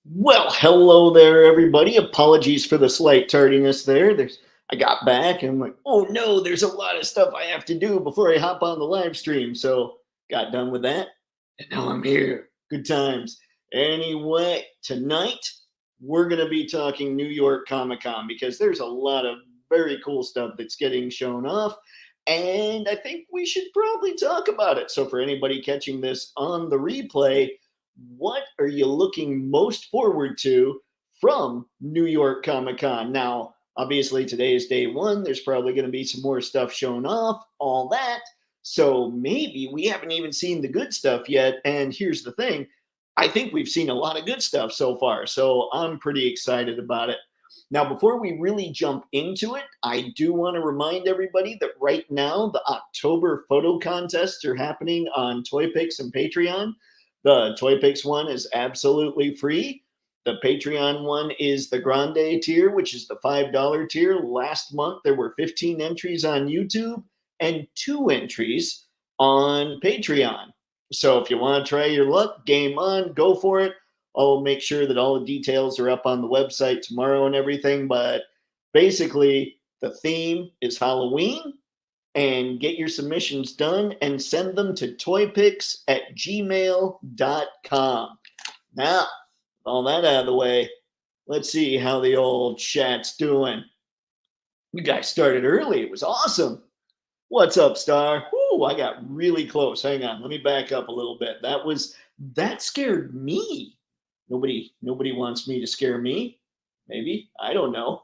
Well, hello there, everybody. Apologies for the slight tardiness there. I got back and I'm like, oh no, there's a lot of stuff I have to do before I hop on the live stream. So got done with that, and now I'm here. Good times. Anyway, tonight we're gonna be talking New York Comic Con because there's a lot of very cool stuff that's getting shown off. And I think we should probably talk about it. So, for anybody catching this on the replay, what are you looking most forward to from New York Comic Con? Now, obviously, today is day one. There's probably going to be some more stuff shown off, all that. So maybe we haven't even seen the good stuff yet. And here's the thing, I think we've seen a lot of good stuff so far. So I'm pretty excited about it. Now, before we really jump into it, I do want to remind everybody that right now the October photo contests are happening on Toypixx and Patreon. The Toypixx one is absolutely free. The Patreon one is the Grande tier, which is the $5 tier. Last month, there were 15 entries on YouTube and 2 entries on Patreon. So if you want to try your luck, game on, go for it. I'll make sure that all the details are up on the website tomorrow and everything. But basically, the theme is Halloween, and get your submissions done and send them to toypixx@gmail.com. Now, all that out of the way, let's see how the old chat's doing. You guys started early. It was awesome. What's up, Star? Whoo, I got really close. Hang on. Let me back up a little bit. That scared me. Nobody wants me to scare me. Maybe. I don't know.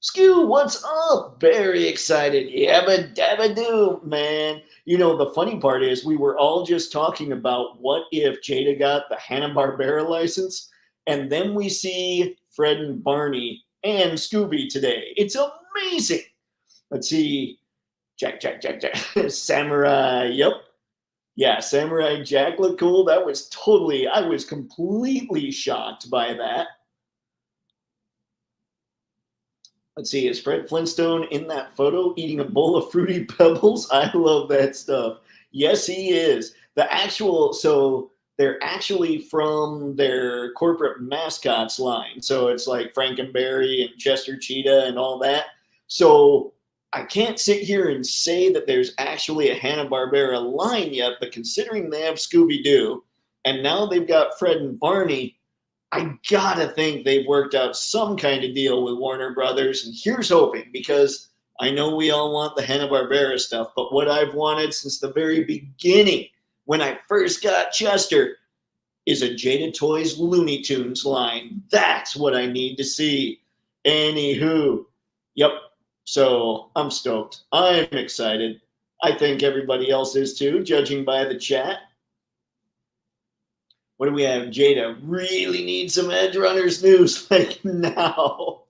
Skew, what's up? Very excited. Yabba dabba doo, man. You know, the funny part is we were all just talking about what if Jada got the Hanna-Barbera license, and then we see Fred and Barney and Scooby today. It's amazing. Let's see. Jack. Samurai. Yep. Yeah, Samurai Jack looked cool. I was completely shocked by that. Let's see, is Fred Flintstone in that photo eating a bowl of Fruity Pebbles? I love that stuff. Yes, he is. So they're actually from their corporate mascots line. So it's like Frankenberry and Chester Cheetah and all that. So I can't sit here and say that there's actually a Hanna-Barbera line yet, but considering they have Scooby-Doo and now they've got Fred and Barney, I gotta think they've worked out some kind of deal with Warner Brothers, and here's hoping, because I know we all want the Hanna-Barbera stuff, but what I've wanted since the very beginning, when I first got Chester, is a Jada Toys Looney Tunes line. That's what I need to see. Anywho, yep. So I'm stoked. I'm excited. I think everybody else is too, judging by the chat. What do we have? Jada really needs some Edge Runners news like now.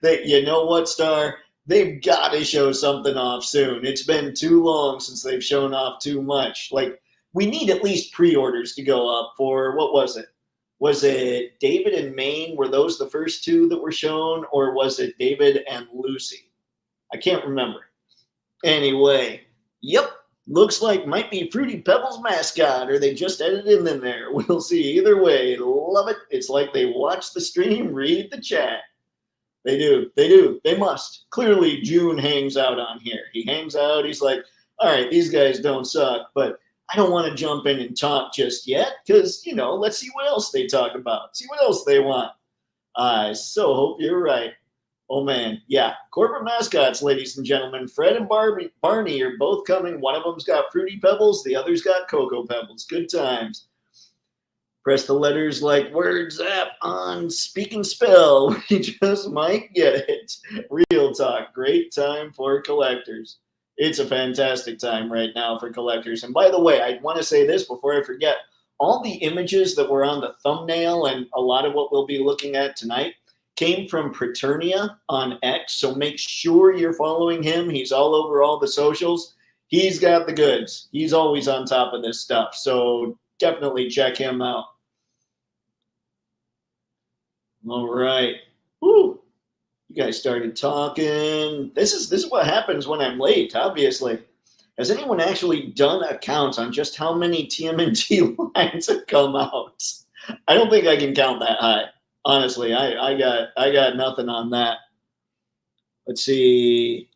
You know what, Star? They've got to show something off soon. It's been too long since they've shown off too much. Like, we need at least pre-orders to go up for, what was it? Was it David and Maine? Were those the first 2 that were shown? Or was it David and Lucy? I can't remember. Anyway, yep. Looks like might be Fruity Pebbles mascot, or they just edited in there. We'll see. Either way, love it. It's like they watch the stream, read the chat. They do. They must. Clearly, June hangs out on here. He hangs out. He's like, all right, these guys don't suck, but I don't want to jump in and talk just yet because, let's see what else they talk about. See what else they want. I so hope you're right. Oh, man. Yeah. Corporate mascots, ladies and gentlemen. Fred and Barney are both coming. One of them's got Fruity Pebbles. The other's got Cocoa Pebbles. Good times. Press the letters like Words app on Speak and Spell. We just might get it. Real talk. Great time for collectors. It's a fantastic time right now for collectors. And by the way, I want to say this before I forget. All the images that were on the thumbnail and a lot of what we'll be looking at tonight came from Preternia on X, so make sure you're following him. He's all over all the socials. He's got the goods. He's always on top of this stuff, so definitely check him out. All right. Woo. You guys started talking. This is what happens when I'm late, obviously. Has anyone actually done a count on just how many TMNT lines have come out? I don't think I can count that high. Honestly, I got nothing on that. Let's see.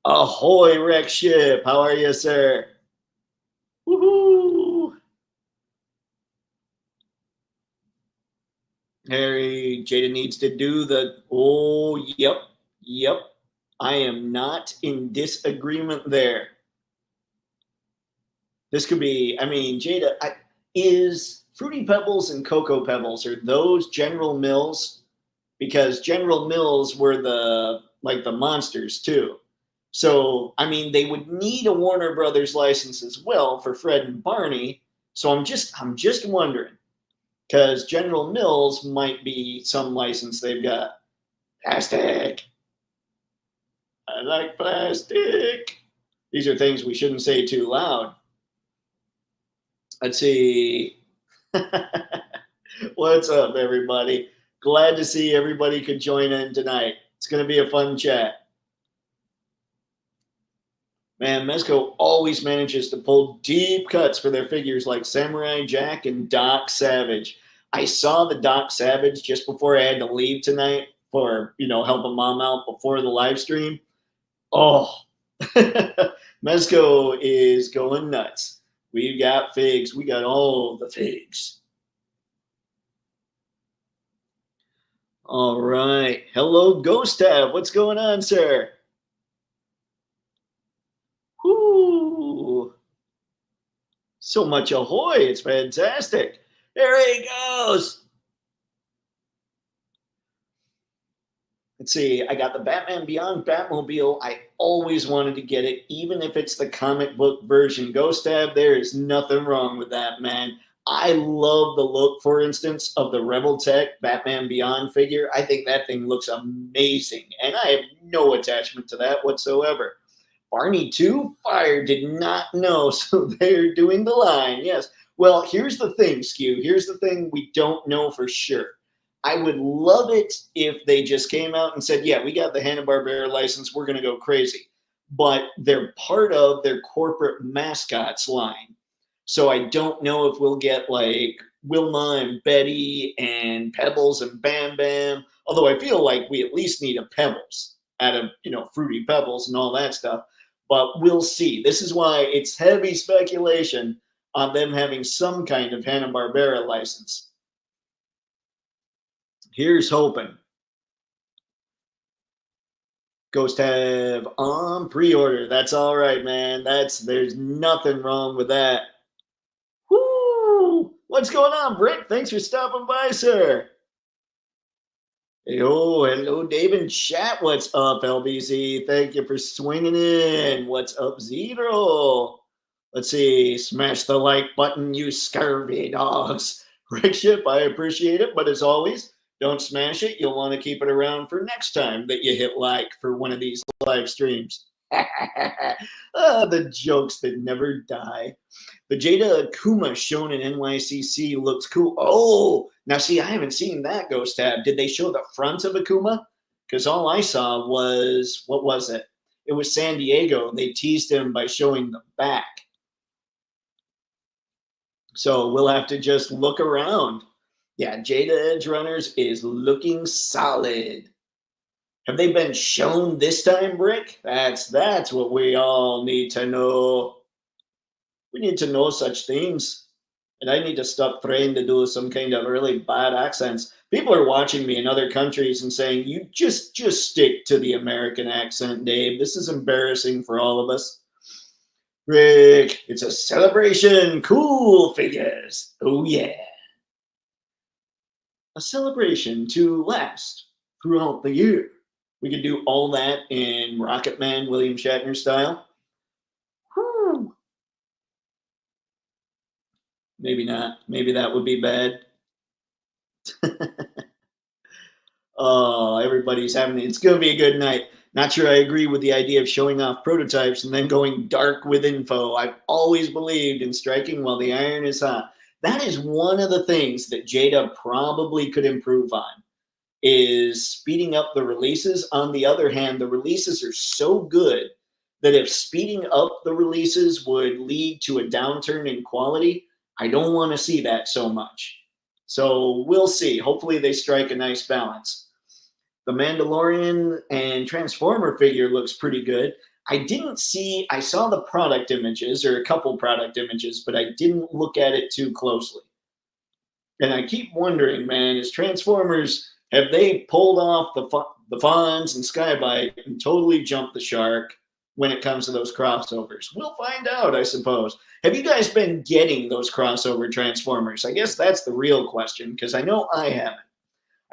Ahoy, wreck ship. How are you, sir? Woohoo! Harry, Jada needs to do the. Oh, yep, yep. I am not in disagreement there. This could be. I mean, Jada is Fruity Pebbles and Cocoa Pebbles. Are those General Mills? Because General Mills were the monsters too. So I mean, they would need a Warner Brothers license as well for Fred and Barney. So I'm just wondering because General Mills might be some license they've got. Plastic. I like plastic. These are things we shouldn't say too loud. Let's see. What's up, everybody? Glad to see everybody could join in tonight. It's going to be a fun chat. Man, Mezco always manages to pull deep cuts for their figures like Samurai Jack and Doc Savage. I saw the Doc Savage just before I had to leave tonight for, helping mom out before the live stream. Oh, Mezco is going nuts. We've got figs. We got all the figs. All right. Hello, Ghost Tab. What's going on, sir? Whoo! So much ahoy. It's fantastic. There he goes. Let's see. I got the Batman Beyond Batmobile. I always wanted to get it, even if it's the comic book version. Ghost Tab, there is nothing wrong with that, man. I love the look, for instance, of the Rebel Tech Batman Beyond figure. I think that thing looks amazing, and I have no attachment to that whatsoever. Barney 2 Fire did not know, so they're doing the line. Yes. Well, here's the thing, Skew. Here's the thing we don't know for sure. I would love it if they just came out and said, yeah, we got the Hanna-Barbera license. We're going to go crazy. But they're part of their corporate mascots line. So I don't know if we'll get like Wilma and Betty and Pebbles and Bam Bam. Although I feel like we at least need a Pebbles out of, Fruity Pebbles and all that stuff. But we'll see. This is why it's heavy speculation on them having some kind of Hanna-Barbera license. Here's hoping. Ghost have on pre-order. That's all right, man. There's nothing wrong with that. Woo! What's going on, Britt? Thanks for stopping by, sir. Hello, Dave and chat. What's up, LBZ? Thank you for swinging in. What's up, Zero? Let's see. Smash the like button, you scurvy dogs. Rick Ship, I appreciate it, but as always, don't smash it. You'll want to keep it around for next time that you hit like for one of these live streams. The jokes that never die. The Jada Akuma shown in NYCC looks cool. Oh, now see, I haven't seen that, Ghost Tab. Did they show the front of Akuma? Because all I saw was, what was it? It was San Diego. They teased him by showing the back. So we'll have to just look around. Yeah, Jada Edge Runners is looking solid. Have they been shown this time, Brick? That's what we all need to know. We need to know such things. And I need to stop trying to do some kind of really bad accents. People are watching me in other countries and saying, you just stick to the American accent, Dave. This is embarrassing for all of us. Rick, it's a celebration. Cool figures. Oh, yeah. A celebration to last throughout the year. We could do all that in Rocket Man, William Shatner style. Whew. Maybe not. Maybe that would be bad. Oh, everybody's having it. It's going to be a good night. Not sure I agree with the idea of showing off prototypes and then going dark with info. I've always believed in striking while the iron is hot. That is one of the things that Jada probably could improve on, is speeding up the releases. On the other hand, the releases are so good that if speeding up the releases would lead to a downturn in quality, I don't want to see that so much. So we'll see. Hopefully they strike a nice balance. The Mandalorian and Transformer figure looks pretty good. I saw the product images or a couple product images, but I didn't look at it too closely. And I keep wondering, man, is Transformers, have they pulled off the Fonz and Skybite and totally jumped the shark when it comes to those crossovers? We'll find out, I suppose. Have you guys been getting those crossover Transformers? I guess that's the real question, because I know I haven't.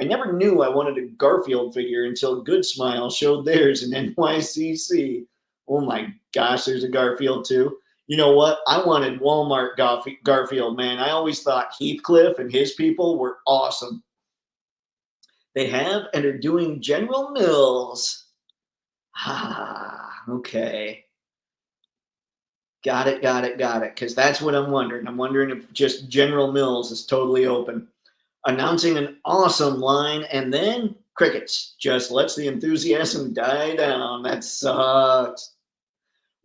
I never knew I wanted a Garfield figure until Good Smile showed theirs in NYCC. Oh my gosh, there's a Garfield too. You know what? I wanted Walmart Garfield, man. I always thought Heathcliff and his people were awesome. They have and are doing General Mills. Ah, okay. Got it, got it, got it. Because that's what I'm wondering. I'm wondering if just General Mills is totally open. Announcing an awesome line and then crickets. Just lets the enthusiasm die down. That sucks.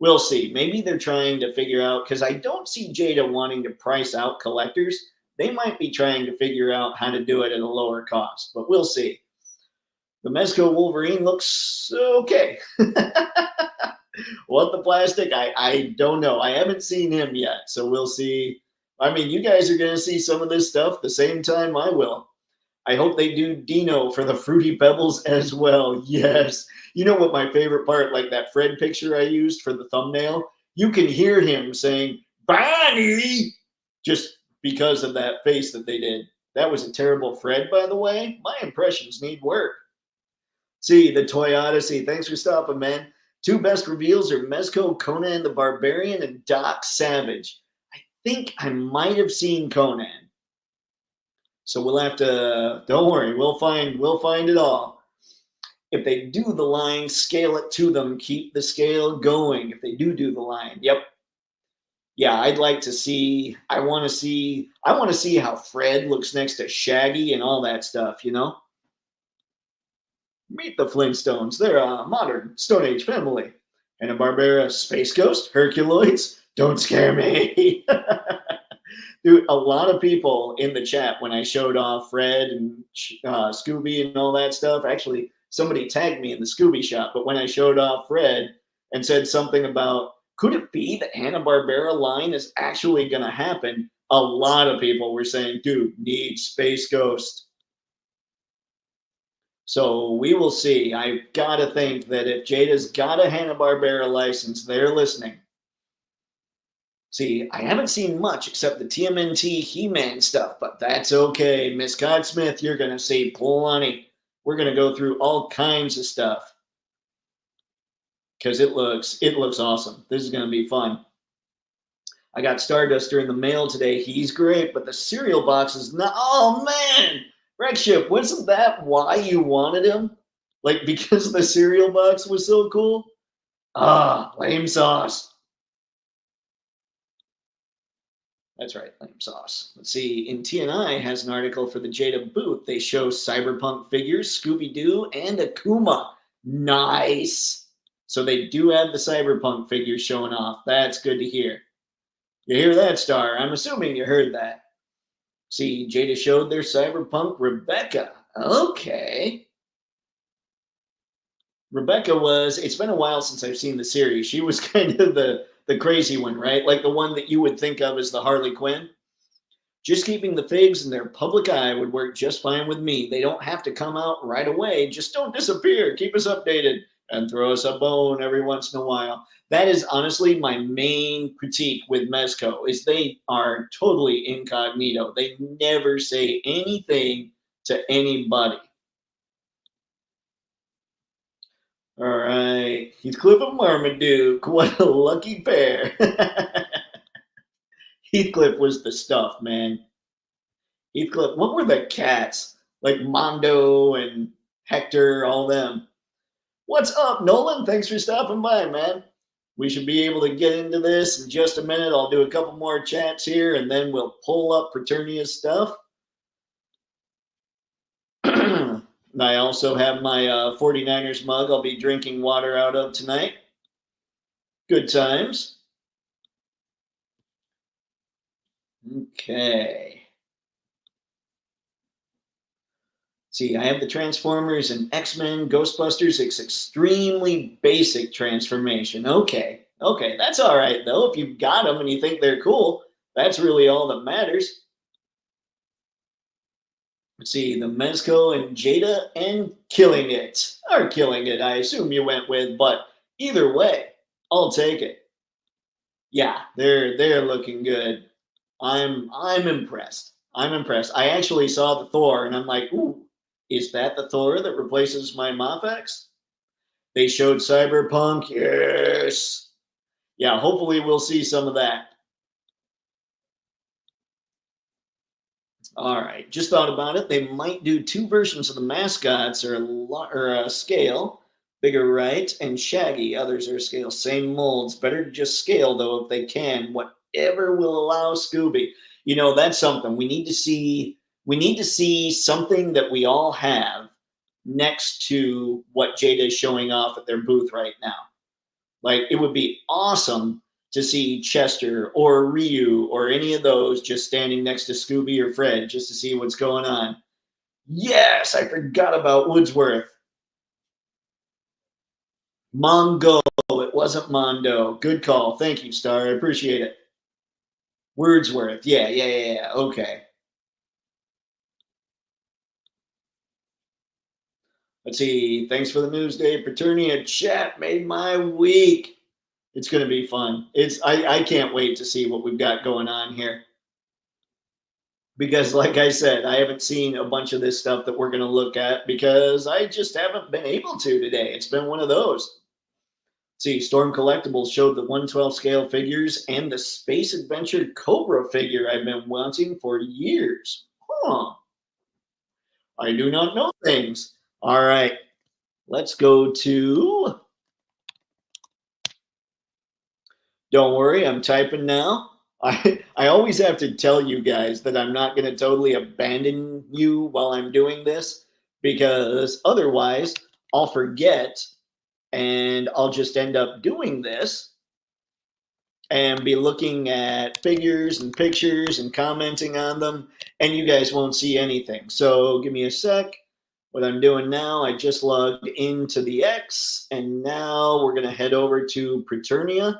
We'll see. Maybe they're trying to figure out, because I don't see Jada wanting to price out collectors. They might be trying to figure out how to do it at a lower cost, but we'll see. The Mezco Wolverine looks okay. What the plastic? I don't know. I haven't seen him yet, so we'll see. I mean, you guys are going to see some of this stuff the same time I will. I hope they do Dino for the Fruity Pebbles as well. Yes. You know what my favorite part, like that Fred picture I used for the thumbnail? You can hear him saying, Bonnie, just because of that face that they did. That was a terrible Fred, by the way. My impressions need work. See, the Toy Odyssey. Thanks for stopping, man. Two best reveals are Mezco, Conan the Barbarian, and Doc Savage. I think I might have seen Conan. So we'll have to, don't worry, we'll find it all. If they do the line, scale it to them, keep the scale going. If they do the line, yep. Yeah, I'd like to see, I want to see how Fred looks next to Shaggy and all that stuff, you know? Meet the Flintstones. They're a modern Stone Age family. Hanna-Barbera Space Ghost, Herculoids, don't scare me. Dude, a lot of people in the chat when I showed off Fred and Scooby and all that stuff, actually, somebody tagged me in the Scooby shop, but when I showed off Fred and said something about, could it be that Hanna-Barbera line is actually going to happen? A lot of people were saying, dude, need Space Ghost. So we will see. I've got to think that if Jada's got a Hanna-Barbera license, they're listening. See, I haven't seen much except the TMNT He-Man stuff, but that's okay. Miss Cogsmith, you're going to see plenty. We're going to go through all kinds of stuff because it looks awesome. This is going to be fun. I got Starduster in the mail today. He's great, but the cereal box is not. Oh, man. Rexship, wasn't that why you wanted him? Like, because the cereal box was so cool? Ah, lame sauce. That's right, lame sauce. Let's see. In TNI has an article for the Jada booth. They show cyberpunk figures, Scooby-Doo, and Akuma. Nice. So they do have the cyberpunk figures showing off. That's good to hear. You hear that, Star? I'm assuming you heard that. See, Jada showed their cyberpunk Rebecca. Okay. Rebecca was, it's been a while since I've seen the series. She was kind of the crazy one, right? Like the one that you would think of as the Harley Quinn. Just keeping the figs in their public eye would work just fine with me. They don't have to come out right away. Just don't disappear. Keep us updated and throw us a bone every once in a while. That is honestly my main critique with Mezco is they are totally incognito. They never say anything to anybody. All right, Heathcliff and Marmaduke, what a lucky pair. Heathcliff was the stuff, man. Heathcliff, what were the cats? Like Mondo and Hector, all them. What's up, Nolan? Thanks for stopping by, man. We should be able to get into this in just a minute. I'll do a couple more chats here, and then we'll pull up Preternia's stuff. I also have my 49ers mug I'll be drinking water out of tonight. Good times. Okay. See, I have the Transformers and X-Men, Ghostbusters. It's extremely basic transformation. Okay, okay, that's all right though. If you've got them and you think they're cool, that's really all that matters. Let's see, the Mezco and Jada and Killing It. Or Killing It, I assume you went with, but either way, I'll take it. Yeah, they're looking good. I'm impressed. I'm impressed. I actually saw the Thor and I'm like, ooh, is that the Thor that replaces my Mafex? They showed Cyberpunk. Yes. Yeah, hopefully we'll see some of that. All right, just thought about it. They might do two versions of the mascots, or a scale, bigger right, and Shaggy. Others are scale, same molds. Better to just scale though if they can. Whatever will allow Scooby. You know, that's something we need to see. We need to see something that we all have next to what Jada is showing off at their booth right now. Like it would be awesome to see Chester or Ryu or any of those just standing next to Scooby or Fred just to see what's going on. Yes, I forgot about Woodsworth. Mongo. It wasn't Mondo. Good call. Thank you, Star. I appreciate it. Wordsworth. Yeah. Okay. Let's see. Thanks for the news, Dave. Preternia chat made my week. It's going to be fun. I can't wait to see what we've got going on here. Because, like I said, I haven't seen a bunch of this stuff that we're going to look at because I just haven't been able to today. It's been one of those. See, Storm Collectibles showed the 112 scale figures and the Space Adventure Cobra figure I've been wanting for years. Huh. I do not know things. All right. Let's go to. Don't worry, I'm typing now. I always have to tell you guys that I'm not going to totally abandon you while I'm doing this because otherwise I'll forget and I'll just end up doing this and be looking at figures and pictures and commenting on them, and you guys won't see anything. So give me a sec. What I'm doing now, I just logged into the X, and now we're going to head over to Preternia.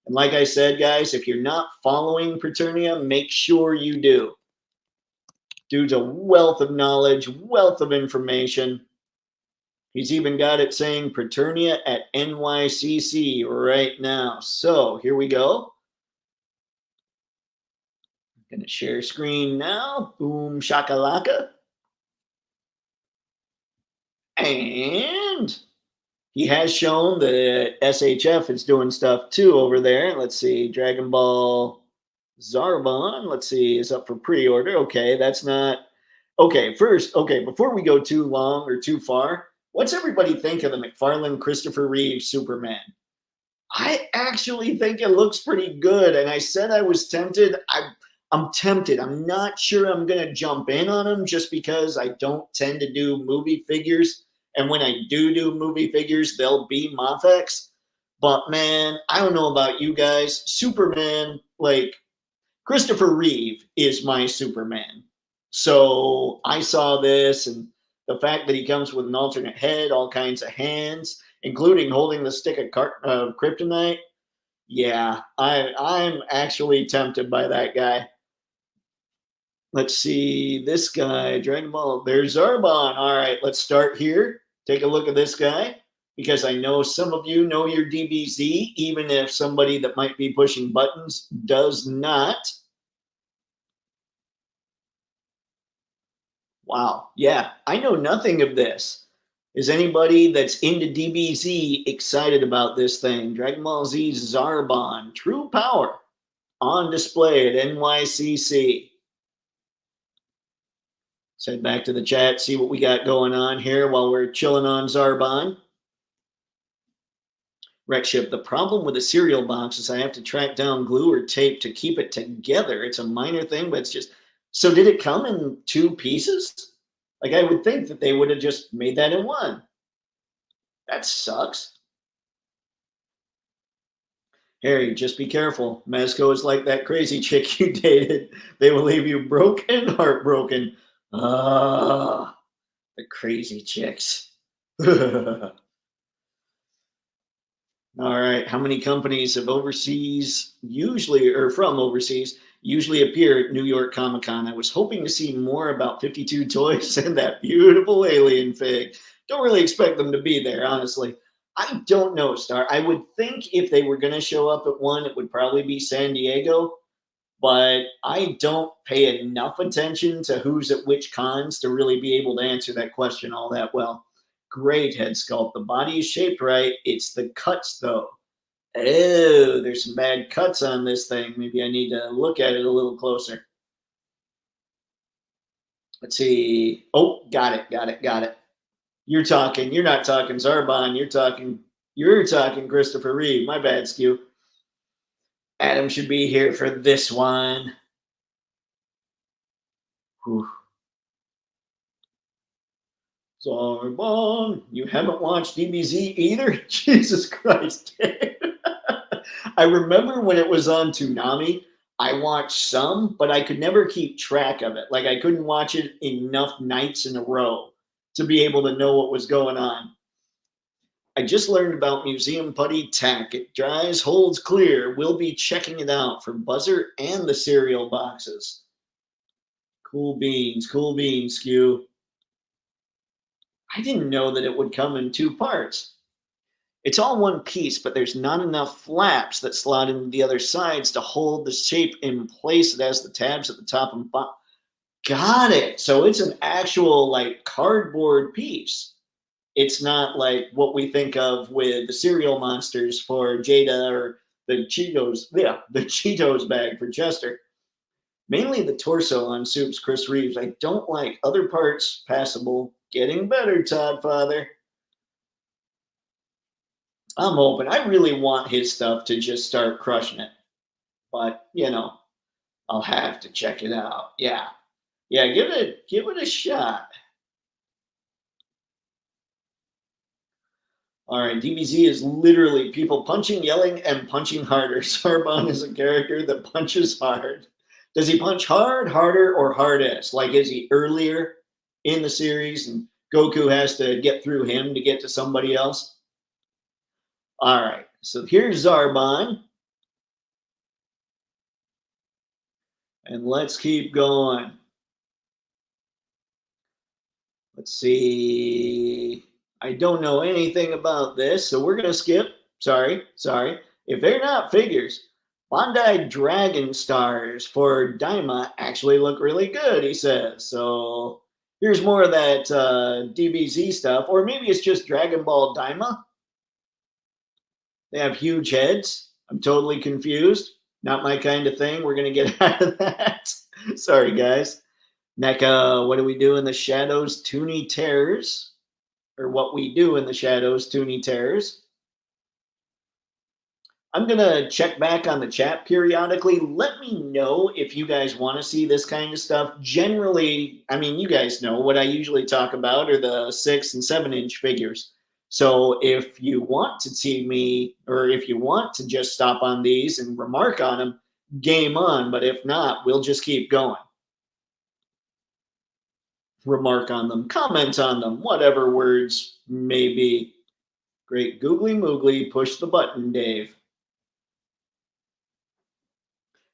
And like I said, guys, if you're not following Preternia, make sure you do. Dude's a wealth of knowledge, wealth of information. He's even got it saying Preternia at NYCC right now. So here we go. I'm going to share screen now. Boom, shakalaka. And he has shown that SHF is doing stuff too over there. Let's see, Dragon Ball Zarbon, let's see, is up for pre-order. Okay, that's not okay. First, okay, before we go too long or too far, what's everybody think of the McFarlane Christopher Reeve Superman? I actually think it looks pretty good, and I said I was tempted. I'm tempted. I'm not sure I'm gonna jump in on him just because I don't tend to do movie figures, and when I do movie figures, they'll be Mafex. But man, I don't know about you guys. Superman, like Christopher Reeve is my Superman. So I saw this and the fact that he comes with an alternate head, all kinds of hands, including holding the stick of kryptonite. Yeah, I'm actually tempted by that guy. Let's see, this guy, Dragon Ball. There's Zarbon. All right, let's start here. Take a look at this guy because I know some of you know your DBZ, even if somebody that might be pushing buttons does not. Wow. Yeah, I know nothing of this. Is anybody that's into DBZ excited about this thing? Dragon Ball Z Zarbon, True Power, on display at NYCC. Let's head back to the chat, see what we got going on here while we're chilling on Zarbon. Rex the problem with a cereal box is I have to track down glue or tape to keep it together. It's a minor thing, but it's just. So did it come in two pieces? Like I would think that they would have just made that in one. That sucks. Harry, just be careful. Mezco is like that crazy chick you dated. They will leave you broken, heartbroken. The crazy chicks. All right. How many companies have overseas usually, or from overseas, usually appear at New York Comic Con? I was hoping to see more about 52 Toys and that beautiful alien fig. Don't really expect them to be there, honestly. I don't know, Star. I would think if they were going to show up at one, it would probably be San Diego, but I don't pay enough attention to who's at which cons to really be able to answer that question all that well. Great head sculpt. The body is shaped right. It's the cuts, though. Oh, there's some bad cuts on this thing. Maybe I need to look at it a little closer. Let's see. Oh, got it, got it, got it. You're not talking Zarbon. You're talking Christopher Reeve. My bad, Skew. Adam should be here for this one. Whew. Zarbon, you haven't watched DBZ either? Jesus Christ. I remember when it was on Toonami, I watched some, but I could never keep track of it. Like I couldn't watch it enough nights in a row to be able to know what was going on. I just learned about Museum Putty Tack. It dries, holds clear. We'll be checking it out for Buzzer and the cereal boxes. Cool beans, Skew. I didn't know that it would come in two parts. It's all one piece, but there's not enough flaps that slot into the other sides to hold the shape in place. It has the tabs at the top and bottom. Got it. So it's an actual like cardboard piece. It's not like what we think of with the cereal monsters for Jada or the Cheetos. Yeah, the Cheetos bag for Chester. Mainly the torso on Soup's Chris Reeves. I don't like other parts passable. Getting better, Todd Father. I'm hoping. I really want his stuff to just start crushing it. But, I'll have to check it out. Yeah. Yeah, give it a shot. All right, DBZ is literally people punching, yelling, and punching harder. Sarbon is a character that punches hard. Does he punch hard, harder, or hardest? Like, is he earlier in the series and Goku has to get through him to get to somebody else? All right, so here's Zarbon. And let's keep going. Let's see. I don't know anything about this, so we're going to skip. Sorry. If they're not figures, Bandai Dragon Stars for Daima actually look really good, he says. So here's more of that DBZ stuff. Or maybe it's just Dragon Ball Daima. They have huge heads. I'm totally confused. Not my kind of thing. We're going to get out of that. Sorry, guys. NECA, what do we do in the shadows? Toonie Terrors. Or what we do in the shadows, Toonie Terrors. I'm going to check back on the chat periodically. Let me know if you guys want to see this kind of stuff. Generally, I mean, you guys know what I usually talk about are the 6 and 7 inch figures. So if you want to see me, or if you want to just stop on these and remark on them, game on. But if not, we'll just keep going. Remark on them, comment on them, whatever words may be. Great googly moogly, push the button, Dave.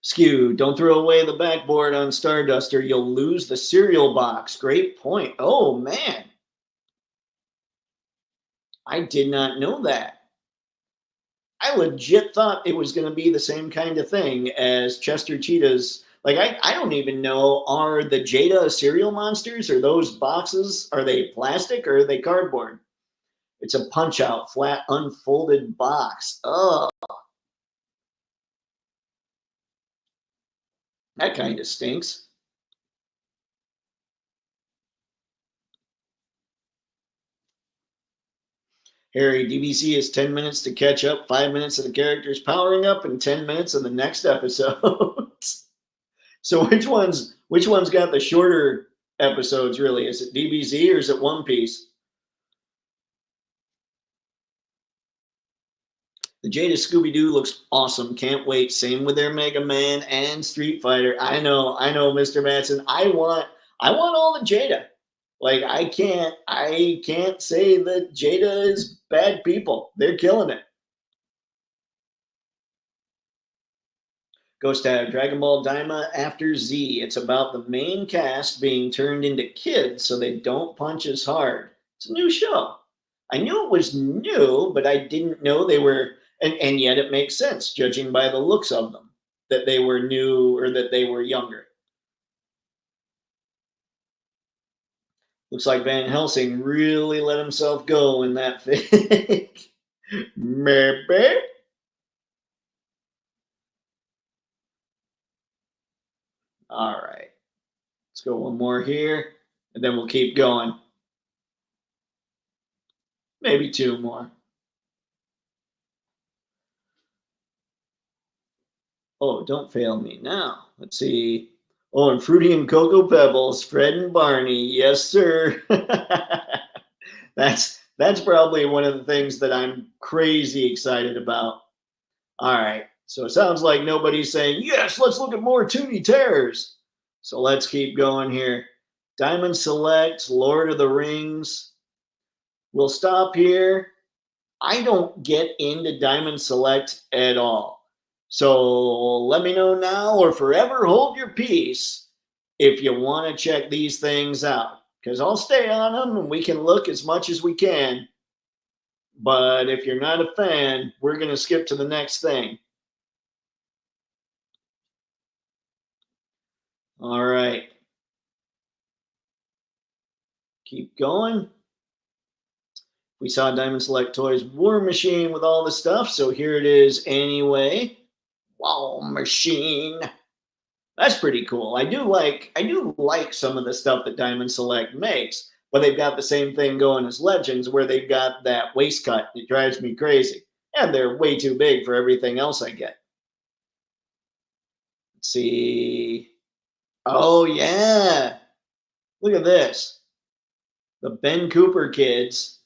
Skew, don't throw away the backboard on Starduster. You'll lose the cereal box. Great point. Oh, man. I did not know that. I legit thought it was going to be the same kind of thing as Chester Cheetah's. Like, I don't even know, are the Jada cereal monsters, or those boxes, are they plastic or are they cardboard? It's a punch-out, flat, unfolded box. Oh. That kind of stinks. Harry, DBC is 10 minutes to catch up, 5 minutes of the characters powering up, and 10 minutes of the next episode. So which one's got the shorter episodes, really? Is it DBZ or is it One Piece? The Jada Scooby-Doo looks awesome. Can't wait. Same with their Mega Man and Street Fighter. I know, Mr. Matson. I want all the Jada. Like I can't say that Jada is bad people. They're killing it. Ghost Tab, Dragon Ball Daima After Z. It's about the main cast being turned into kids so they don't punch as hard. It's a new show. I knew it was new, but I didn't know they were, and yet it makes sense, judging by the looks of them, that they were new or that they were younger. Looks like Van Helsing really let himself go in that thing. Maybe. All right. Let's go one more here, and then we'll keep going. Maybe two more. Oh, don't fail me now. Let's see. Oh, and Fruity and Cocoa Pebbles, Fred and Barney. Yes, sir. that's probably one of the things that I'm crazy excited about. All right. So it sounds like nobody's saying, yes, let's look at more Toonie Terrors. So let's keep going here. Diamond Select, Lord of the Rings. We'll stop here. I don't get into Diamond Select at all. So let me know now or forever hold your peace if you want to check these things out. Because I'll stay on them and we can look as much as we can. But if you're not a fan, we're going to skip to the next thing. All right. Keep going. We saw Diamond Select Toys War Machine with all the stuff. So here it is anyway. Wow, machine. That's pretty cool. I do like some of the stuff that Diamond Select makes, but they've got the same thing going as Legends where they've got that waist cut. It drives me crazy. And they're way too big for everything else I get. Let's see. Oh yeah. Look at this. The Ben Cooper kids.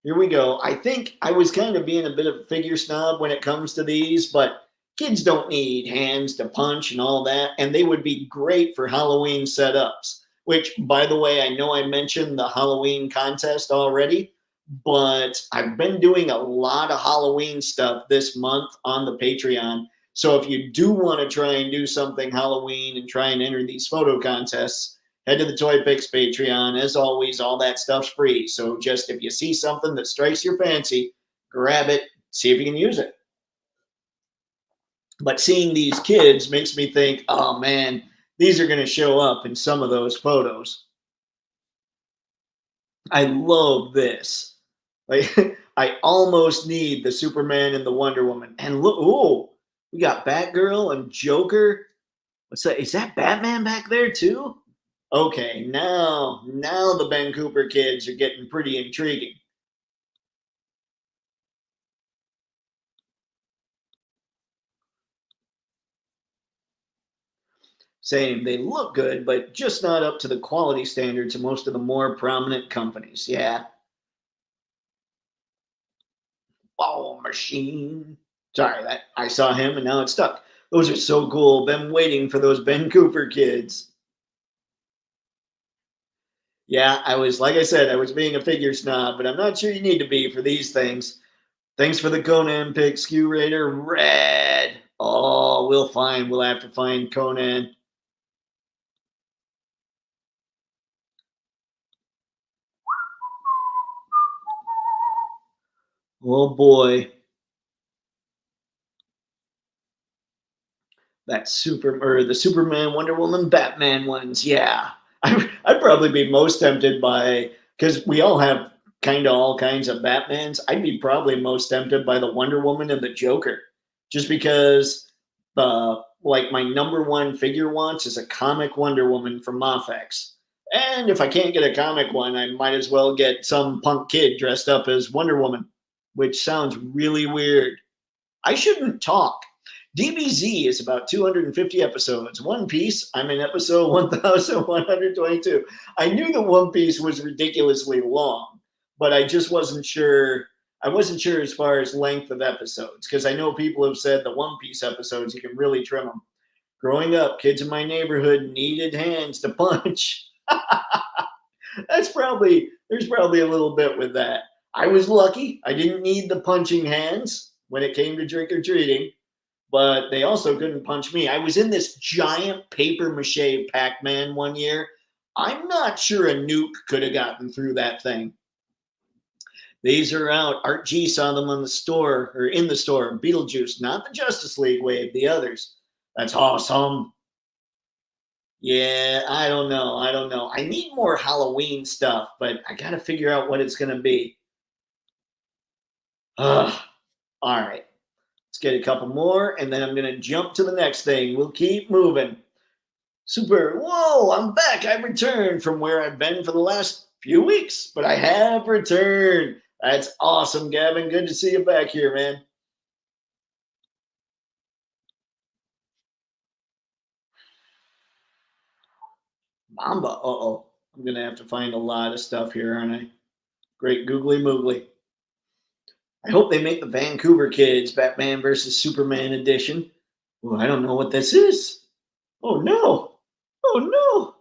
Here we go. I think I was kind of being a bit of a figure snob when it comes to these, but kids don't need hands to punch and all that, and they would be great for Halloween setups. Which, by the way, I know I mentioned the Halloween contest already, but I've been doing a lot of Halloween stuff this month on the Patreon. So if you do want to try and do something Halloween and try and enter these photo contests, head to the Toypixx Patreon. As always, all that stuff's free. So just if you see something that strikes your fancy, grab it, see if you can use it. But seeing these kids makes me think, oh man, these are going to show up in some of those photos. I love this. Like, I almost need the Superman and the Wonder Woman. And look, oh, we got Batgirl and Joker. What's that? Is that Batman back there too? Okay, now the Ben Cooper kids are getting pretty intriguing. Saying they look good, but just not up to the quality standards of most of the more prominent companies. Yeah. Ball machine. Sorry, that I saw him and now it's stuck. Those are so cool. Been waiting for those Ben Cooper kids. Yeah, I was like I said, I was being a figure snob, but I'm not sure you need to be for these things. Thanks for the Conan pick, Skew Raider. Red. Oh, we'll have to find Conan. Oh boy. That super or the Superman, Wonder Woman, Batman ones. Yeah, I'd probably be most tempted by because we all have kind of all kinds of Batmans. I'd be probably most tempted by the Wonder Woman and the Joker, just because like my number one figure wants is a comic Wonder Woman from Mafex. And if I can't get a comic one, I might as well get some punk kid dressed up as Wonder Woman, which sounds really weird. I shouldn't talk. DBZ is about 250 episodes. One Piece, I'm in episode 1122. I knew that One Piece was ridiculously long, but I just wasn't sure. I wasn't sure as far as length of episodes because I know people have said the One Piece episodes, you can really trim them. Growing up, kids in my neighborhood needed hands to punch. There's probably a little bit with that. I was lucky. I didn't need the punching hands when it came to trick or treating, but they also couldn't punch me. I was in this giant paper mache Pac-Man one year. I'm not sure a nuke could have gotten through that thing. These are out. Art G saw them on the store or in the store. Beetlejuice, not the Justice League wave, the others. That's awesome. Yeah, I don't know. I don't know. I need more Halloween stuff, but I got to figure out what it's going to be. Ugh. All right. Let's get a couple more, and then I'm going to jump to the next thing. We'll keep moving. Super. Whoa, I'm back. I've returned from where I've been for the last few weeks, but I have returned. That's awesome, Gavin. Good to see you back here, man. Mamba. Uh-oh. I'm going to have to find a lot of stuff here, aren't I? Great googly moogly. I hope they make the Vancouver Kids Batman versus Superman edition. Well, I don't know what this is. Oh, no. Oh, no.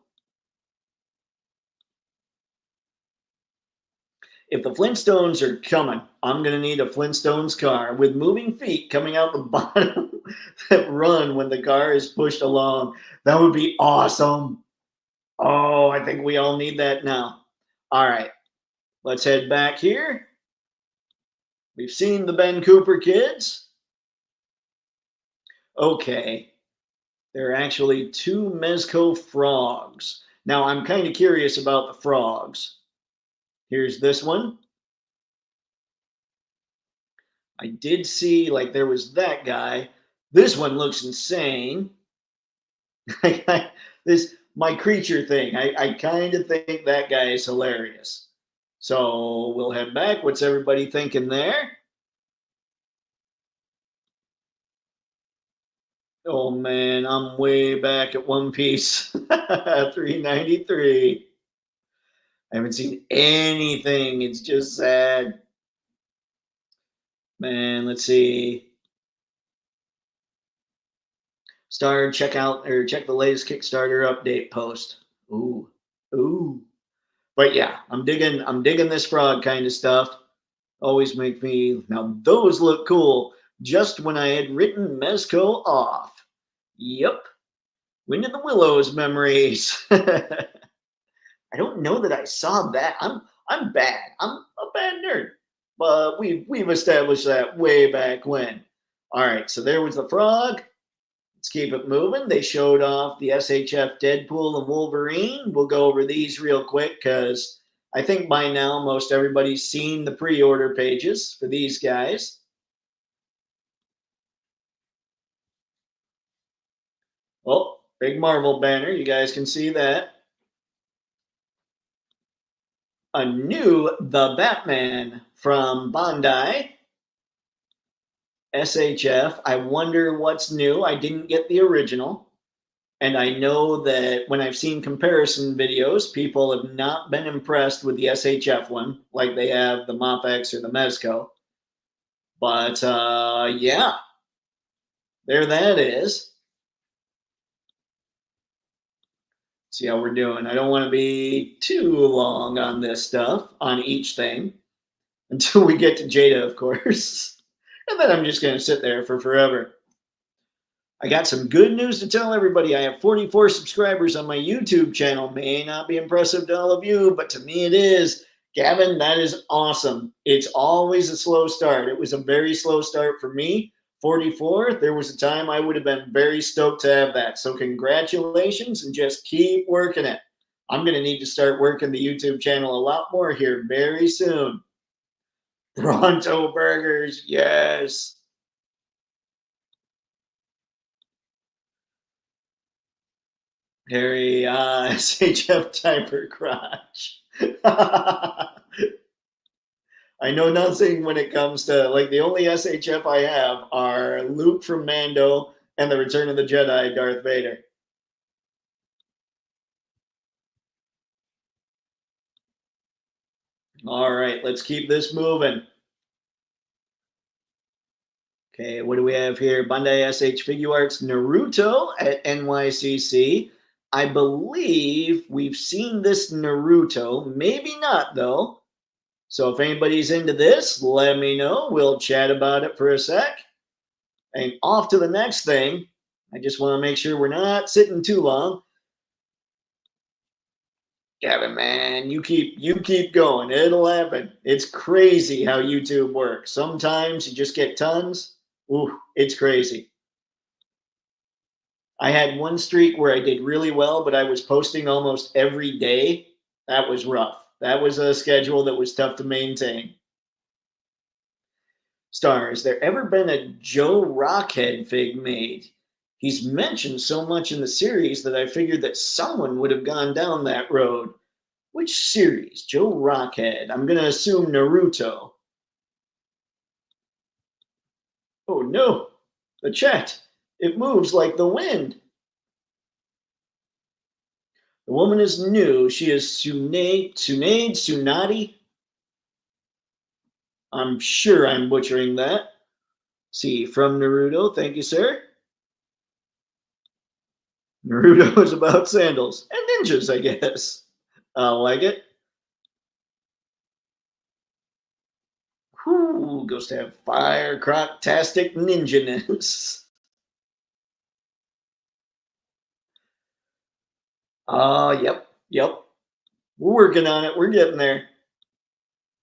If the Flintstones are coming, I'm going to need a Flintstones car with moving feet coming out the bottom that run when the car is pushed along. That would be awesome. Oh, I think we all need that now. All right, let's head back here. We've seen the Ben Cooper kids. Okay, there are actually two Mezco frogs. Now, I'm kind of curious about the frogs. Here's this one. I did see, like, there was that guy. This one looks insane. This my creature thing. I kind of think that guy is hilarious. So we'll head back. What's everybody thinking there? Oh man, I'm way back at One Piece. 393. I haven't seen anything. It's just sad. Man, let's see. Check out or check the latest Kickstarter update post. Ooh. Ooh. But yeah, I'm digging this frog kind of stuff. Always make me now those look cool. Just when I had written Mezco off. Yep. Wind in the Willows memories. I don't know that I saw that. I'm bad. I'm a bad nerd. But we've established that way back when. All right, so there was the frog. Let's keep it moving. They showed off the SHF Deadpool and Wolverine. We'll go over these real quick because I think by now most everybody's seen the pre-order pages for these guys. Oh, big Marvel banner. You guys can see that. A new The Batman from Bandai. SHF. I wonder what's new. I didn't get the original. And I know that when I've seen comparison videos, people have not been impressed with the SHF one like they have the MopX or the Mezco. But yeah, there that is. See how we're doing. I don't want to be too long on this stuff, on each thing, until we get to Jada, of course. And then I'm just going to sit there for forever. I got some good news to tell everybody. I have 44 subscribers on my YouTube channel. May not be impressive to all of you, but to me it is. Gavin, that is awesome. It's always a slow start. It was a very slow start for me. 44, there was a time I would have been very stoked to have that. So congratulations and just keep working it. I'm going to need to start working the YouTube channel a lot more here very soon. Bronto Burgers, yes. Harry, SHF Typer Crotch. I know nothing when it comes to, like, the only SHF I have are Luke from Mando and the Return of the Jedi, Darth Vader. All right, let's keep this moving. Okay, what do we have here? Bandai SH Figuarts Naruto at NYCC. I believe we've seen this Naruto. Maybe not, though. So if anybody's into this, let me know. We'll chat about it for a sec. And off to the next thing. I just want to make sure we're not sitting too long. Kevin, man, you keep going. It'll happen. It's crazy how YouTube works. Sometimes you just get tons. Ooh, it's crazy. I had one streak where I did really well, but I was posting almost every day. That was rough. That was a schedule that was tough to maintain. Star, has there ever been a Joe Rockhead fig made? He's mentioned so much in the series that I figured that someone would have gone down that road. Which series? Joe Rockhead. I'm going to assume Naruto. Oh no, the chat. It moves like the wind. The woman is new. She is Tsunade. I'm sure I'm butchering that. See, from Naruto. Thank you, sir. Naruto is about sandals and ninjas, I guess. I like it. Whew, goes to have fire, croctastic ninja-ness. Yep. We're working on it. We're getting there.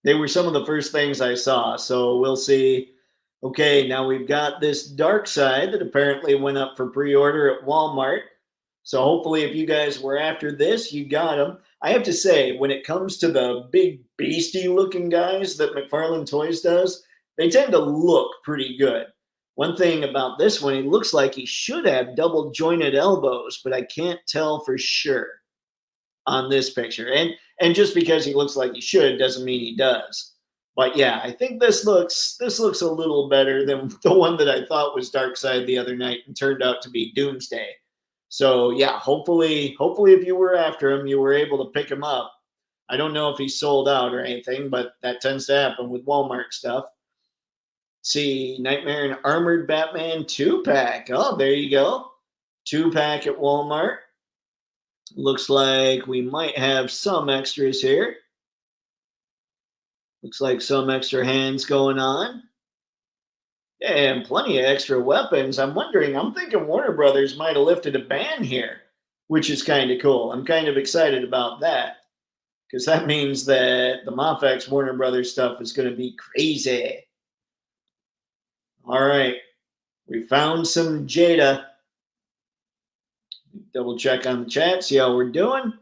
They were some of the first things I saw, so we'll see. Okay, now we've got this Dark Side that apparently went up for pre-order at Walmart. So hopefully if you guys were after this, you got them. I have to say, when it comes to the big beastie looking guys that McFarlane Toys does, they tend to look pretty good. One thing about this one, he looks like he should have double jointed elbows, but I can't tell for sure on this picture. And just because he looks like he should doesn't mean he does. But yeah, I think this looks a little better than the one that I thought was Darkseid the other night and turned out to be Doomsday. So yeah, hopefully if you were after him, you were able to pick him up. I don't know if he's sold out or anything, but that tends to happen with Walmart stuff. See, Nightmare and Armored Batman 2-pack. Oh, there you go. 2-pack at Walmart. Looks like we might have some extras here. Looks like some extra hands going on. And plenty of extra weapons. I'm thinking Warner Brothers might have lifted a ban here, which is kind of cool. I'm kind of excited about that because that means that the Mafex Warner Brothers stuff is going to be crazy. All right. We found some Jada. Double check on the chat, see how we're doing.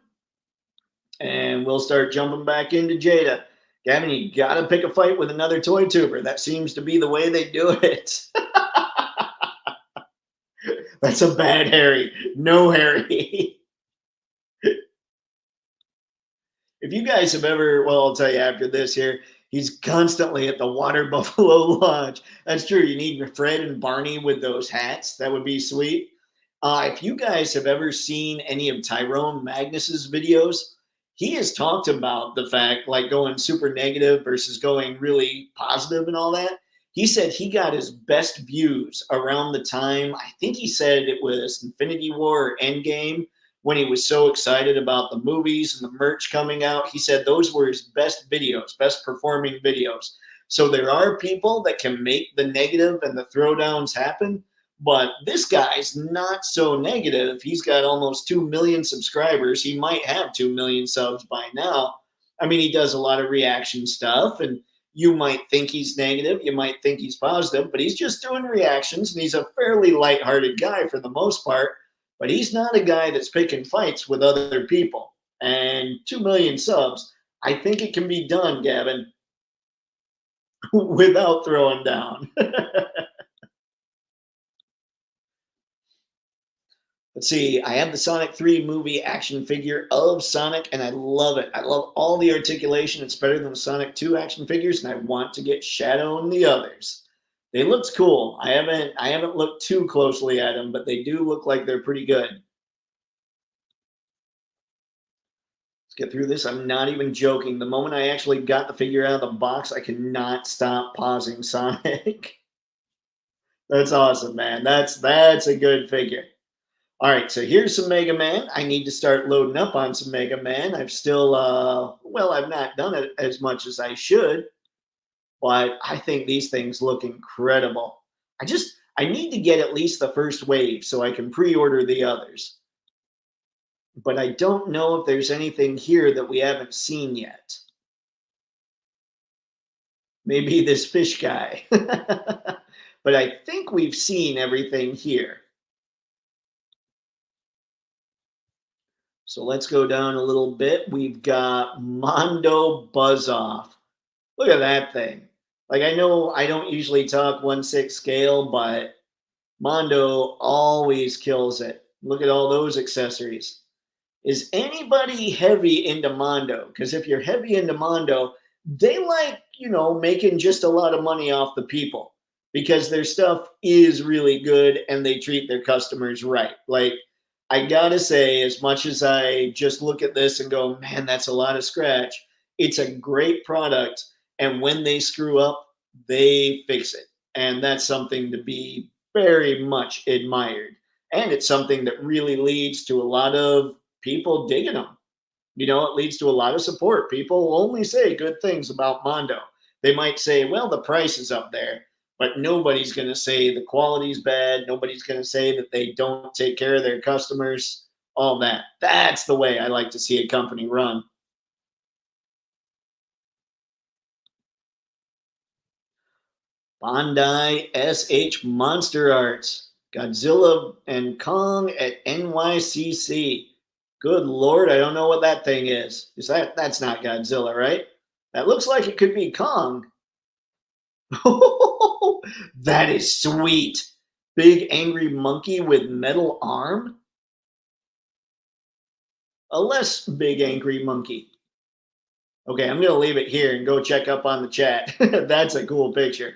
And we'll start jumping back into Jada. Gavin, you got to pick a fight with another toy tuber. That seems to be the way they do it. That's a bad Harry. No Harry. If you guys have ever, well, I'll tell you after this here, he's constantly at the Water Buffalo Lodge. That's true. You need Fred and Barney with those hats. That would be sweet. If you guys have ever seen any of Tyrone Magnus's videos, he has talked about the fact, like going super negative versus going really positive and all that. He said he got his best views around the time, I think he said it was Infinity War or Endgame, when he was so excited about the movies and the merch coming out. He said those were his best videos, best performing videos. So there are people that can make the negative and the throwdowns happen. But this guy's not so negative. He's got almost 2 million subscribers. He might have 2 million subs by now. I mean, he does a lot of reaction stuff, and you might think he's negative. You might think he's positive, but he's just doing reactions, and he's a fairly lighthearted guy for the most part. But he's not a guy that's picking fights with other people. And 2 million subs, I think it can be done, Gavin, without throwing down. Let's see, I have the Sonic 3 movie action figure of Sonic, and I love it. I love all the articulation. It's better than the Sonic 2 action figures, and I want to get Shadow and the others. They look cool. I haven't looked too closely at them, but they do look like they're pretty good. Let's get through this. I'm not even joking. The moment I actually got the figure out of the box, I cannot stop pausing Sonic. That's awesome, man. That's a good figure. All right, so here's some Mega Man. I need to start loading up on some Mega Man. I've still, well, I've not done it as much as I should, but I think these things look incredible. I need to get at least the first wave so I can pre-order the others. But I don't know if there's anything here that we haven't seen yet. Maybe this fish guy. But I think we've seen everything here. So let's go down a little bit. We've got Mondo Buzz Off. Look at that thing. Like, I know I don't usually talk 1/6 scale, but Mondo always kills it. Look at all those accessories. Is anybody heavy into Mondo? Because if you're heavy into Mondo, they like, making just a lot of money off the people because their stuff is really good and they treat their customers right. Like, I gotta say, as much as I just look at this and go, man, that's a lot of scratch, it's a great product. And when they screw up, they fix it. And that's something to be very much admired. And it's something that really leads to a lot of people digging them. It leads to a lot of support. People only say good things about Mondo. They might say, well, the price is up there, but nobody's going to say the quality's bad. Nobody's going to say that they don't take care of their customers, all that. That's the way I like to see a company run. Bandai SH Monster Arts, Godzilla and Kong at NYCC. Good Lord, I don't know what that thing is. That's not Godzilla, right? That looks like it could be Kong. That is sweet. Big angry monkey with metal arm. A less big angry monkey. Okay, I'm going to leave it here and go check up on the chat. That's a cool picture.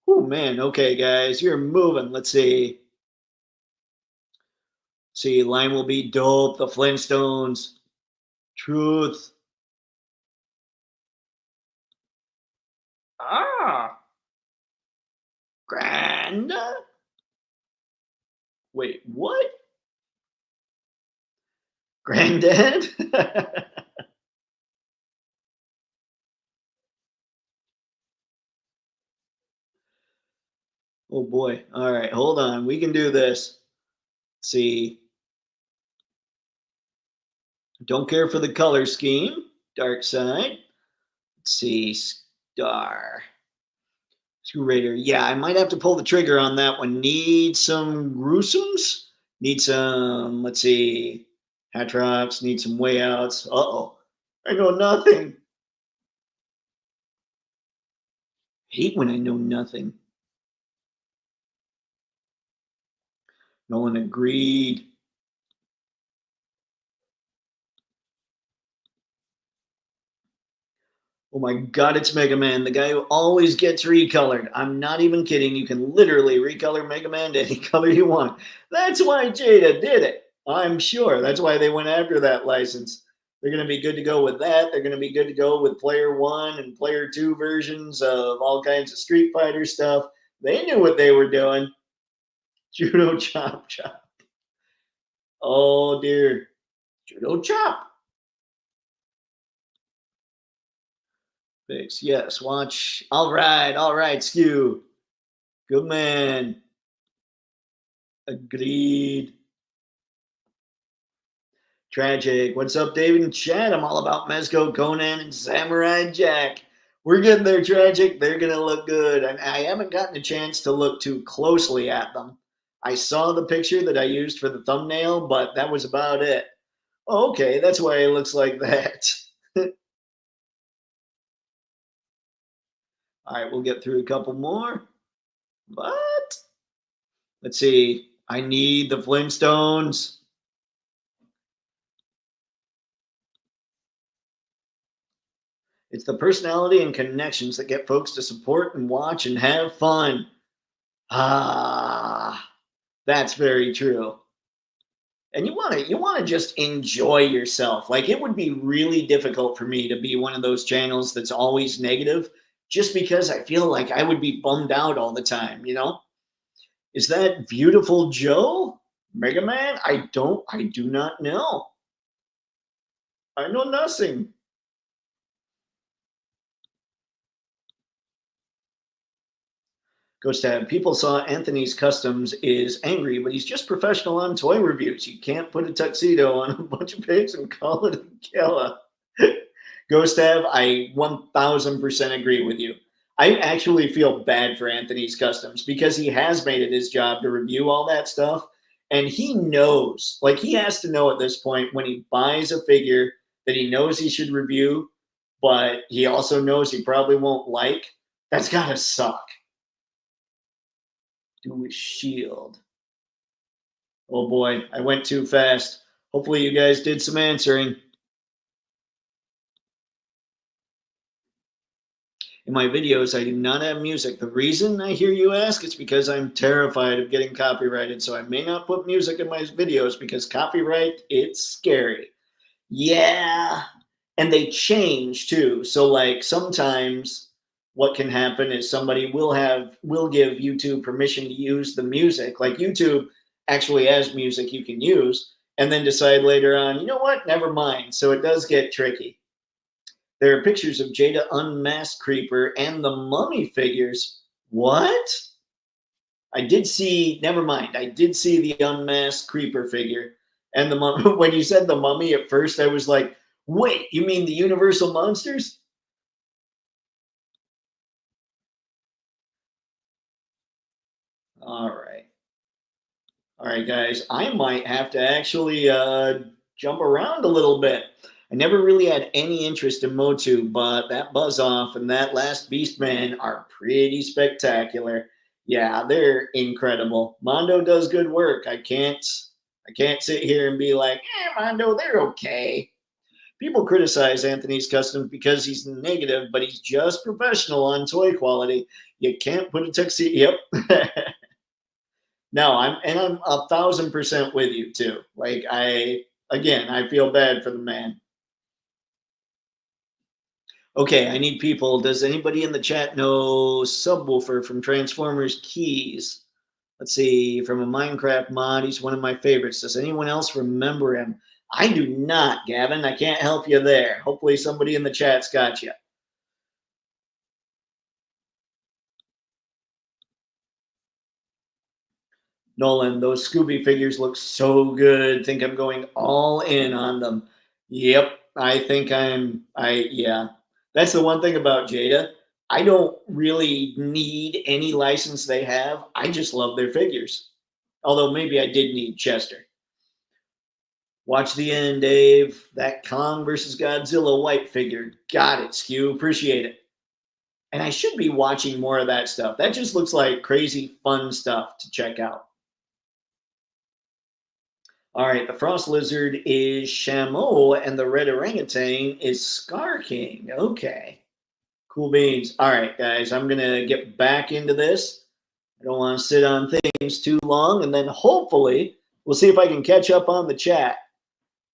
Oh man, okay guys, you're moving. Let's see. See, line will be dope. The Flintstones. Truth. Ah. Grand. Wait, what? Granddad? Oh boy. All right, hold on. We can do this. Let's see. Don't care for the color scheme. Dark side. Let's see. Star. Screw Raider. Yeah, I might have to pull the trigger on that one. Need some gruesomes. Need some, let's see, Hatrox. Need some way outs. Uh-oh. I know nothing. Hate when I know nothing. Nolan agreed. Oh my God, it's Mega Man, the guy who always gets recolored. I'm not even kidding. You can literally recolor Mega Man to any color you want. That's why Jada did it. I'm sure. That's why they went after that license. They're going to be good to go with that. They're going to be good to go with Player 1 and Player 2 versions of all kinds of Street Fighter stuff. They knew what they were doing. Judo chop chop. Oh dear. Judo chop. Fix. Yes, watch. All right, Skew. Good man. Agreed. Tragic. What's up, David and Chad? I'm all about Mezco, Conan, and Samurai Jack. We're getting there, Tragic. They're going to look good. And I haven't gotten a chance to look too closely at them. I saw the picture that I used for the thumbnail, but that was about it. Oh, okay, that's why it looks like that. All right, we'll get through a couple more. But let's see. I need the Flintstones. It's the personality and connections that get folks to support and watch and have fun. Ah, that's very true. And you want to just enjoy yourself. Like, it would be really difficult for me to be one of those channels that's always negative, just because I feel like I would be bummed out all the time. Is that Beautiful Joe? Mega Man? I do not know. I know nothing. Goes to people saw Anthony's Customs is angry, but he's just professional on toy reviews. You can't put a tuxedo on a bunch of pigs and call it a gala. Ghost Tab, I 1000% agree with you. I actually feel bad for Anthony's Customs because he has made it his job to review all that stuff. And he knows, like, he has to know at this point when he buys a figure that he knows he should review, but he also knows he probably won't like. That's got to suck. Do a shield. Oh boy, I went too fast. Hopefully, you guys did some answering. In my videos, I do not have music. The reason I hear you ask is because I'm terrified of getting copyrighted, so I may not put music in my videos because copyright, it's scary. Yeah, and they change too. So like sometimes what can happen is somebody will give YouTube permission to use the music. Like YouTube actually has music you can use and then decide later on, you know what? Never mind. So it does get tricky. There are pictures of Jada Unmasked Creeper and the Mummy figures. What? I did see, never mind. I did see the Unmasked Creeper figure and the Mummy. When you said the Mummy at first, I was like, wait, you mean the Universal Monsters? All right. All right, guys. I might have to actually jump around a little bit. I never really had any interest in MotU, but that Buzz Off and that Last Beast Man are pretty spectacular. Yeah, they're incredible. Mondo does good work. I can't sit here and be like, Mondo, they're okay. People criticize Anthony's Customs because he's negative, but he's just professional on toy quality. You can't put a tuxedo. Yep. No, I'm 1000% with you too. Like I feel bad for the man. Okay, I need people. Does anybody in the chat know Subwoofer from Transformers Keys? Let's see, from a Minecraft mod, he's one of my favorites. Does anyone else remember him? I do not, Gavin. I can't help you there. Hopefully somebody in the chat's got you. Nolan, those Scooby figures look so good. Think I'm going all in on them. Yep, I think yeah. That's the one thing about Jada. I don't really need any license they have. I just love their figures. Although maybe I did need Chester. Watch the end, Dave. That Kong versus Godzilla white figure. Got it, Skew. Appreciate it. And I should be watching more of that stuff. That just looks like crazy fun stuff to check out. All right, the frost lizard is Shamu, and the red orangutan is Scar King. Okay, cool beans. All right, guys, I'm gonna get back into this. I don't want to sit on things too long, and then hopefully we'll see if I can catch up on the chat.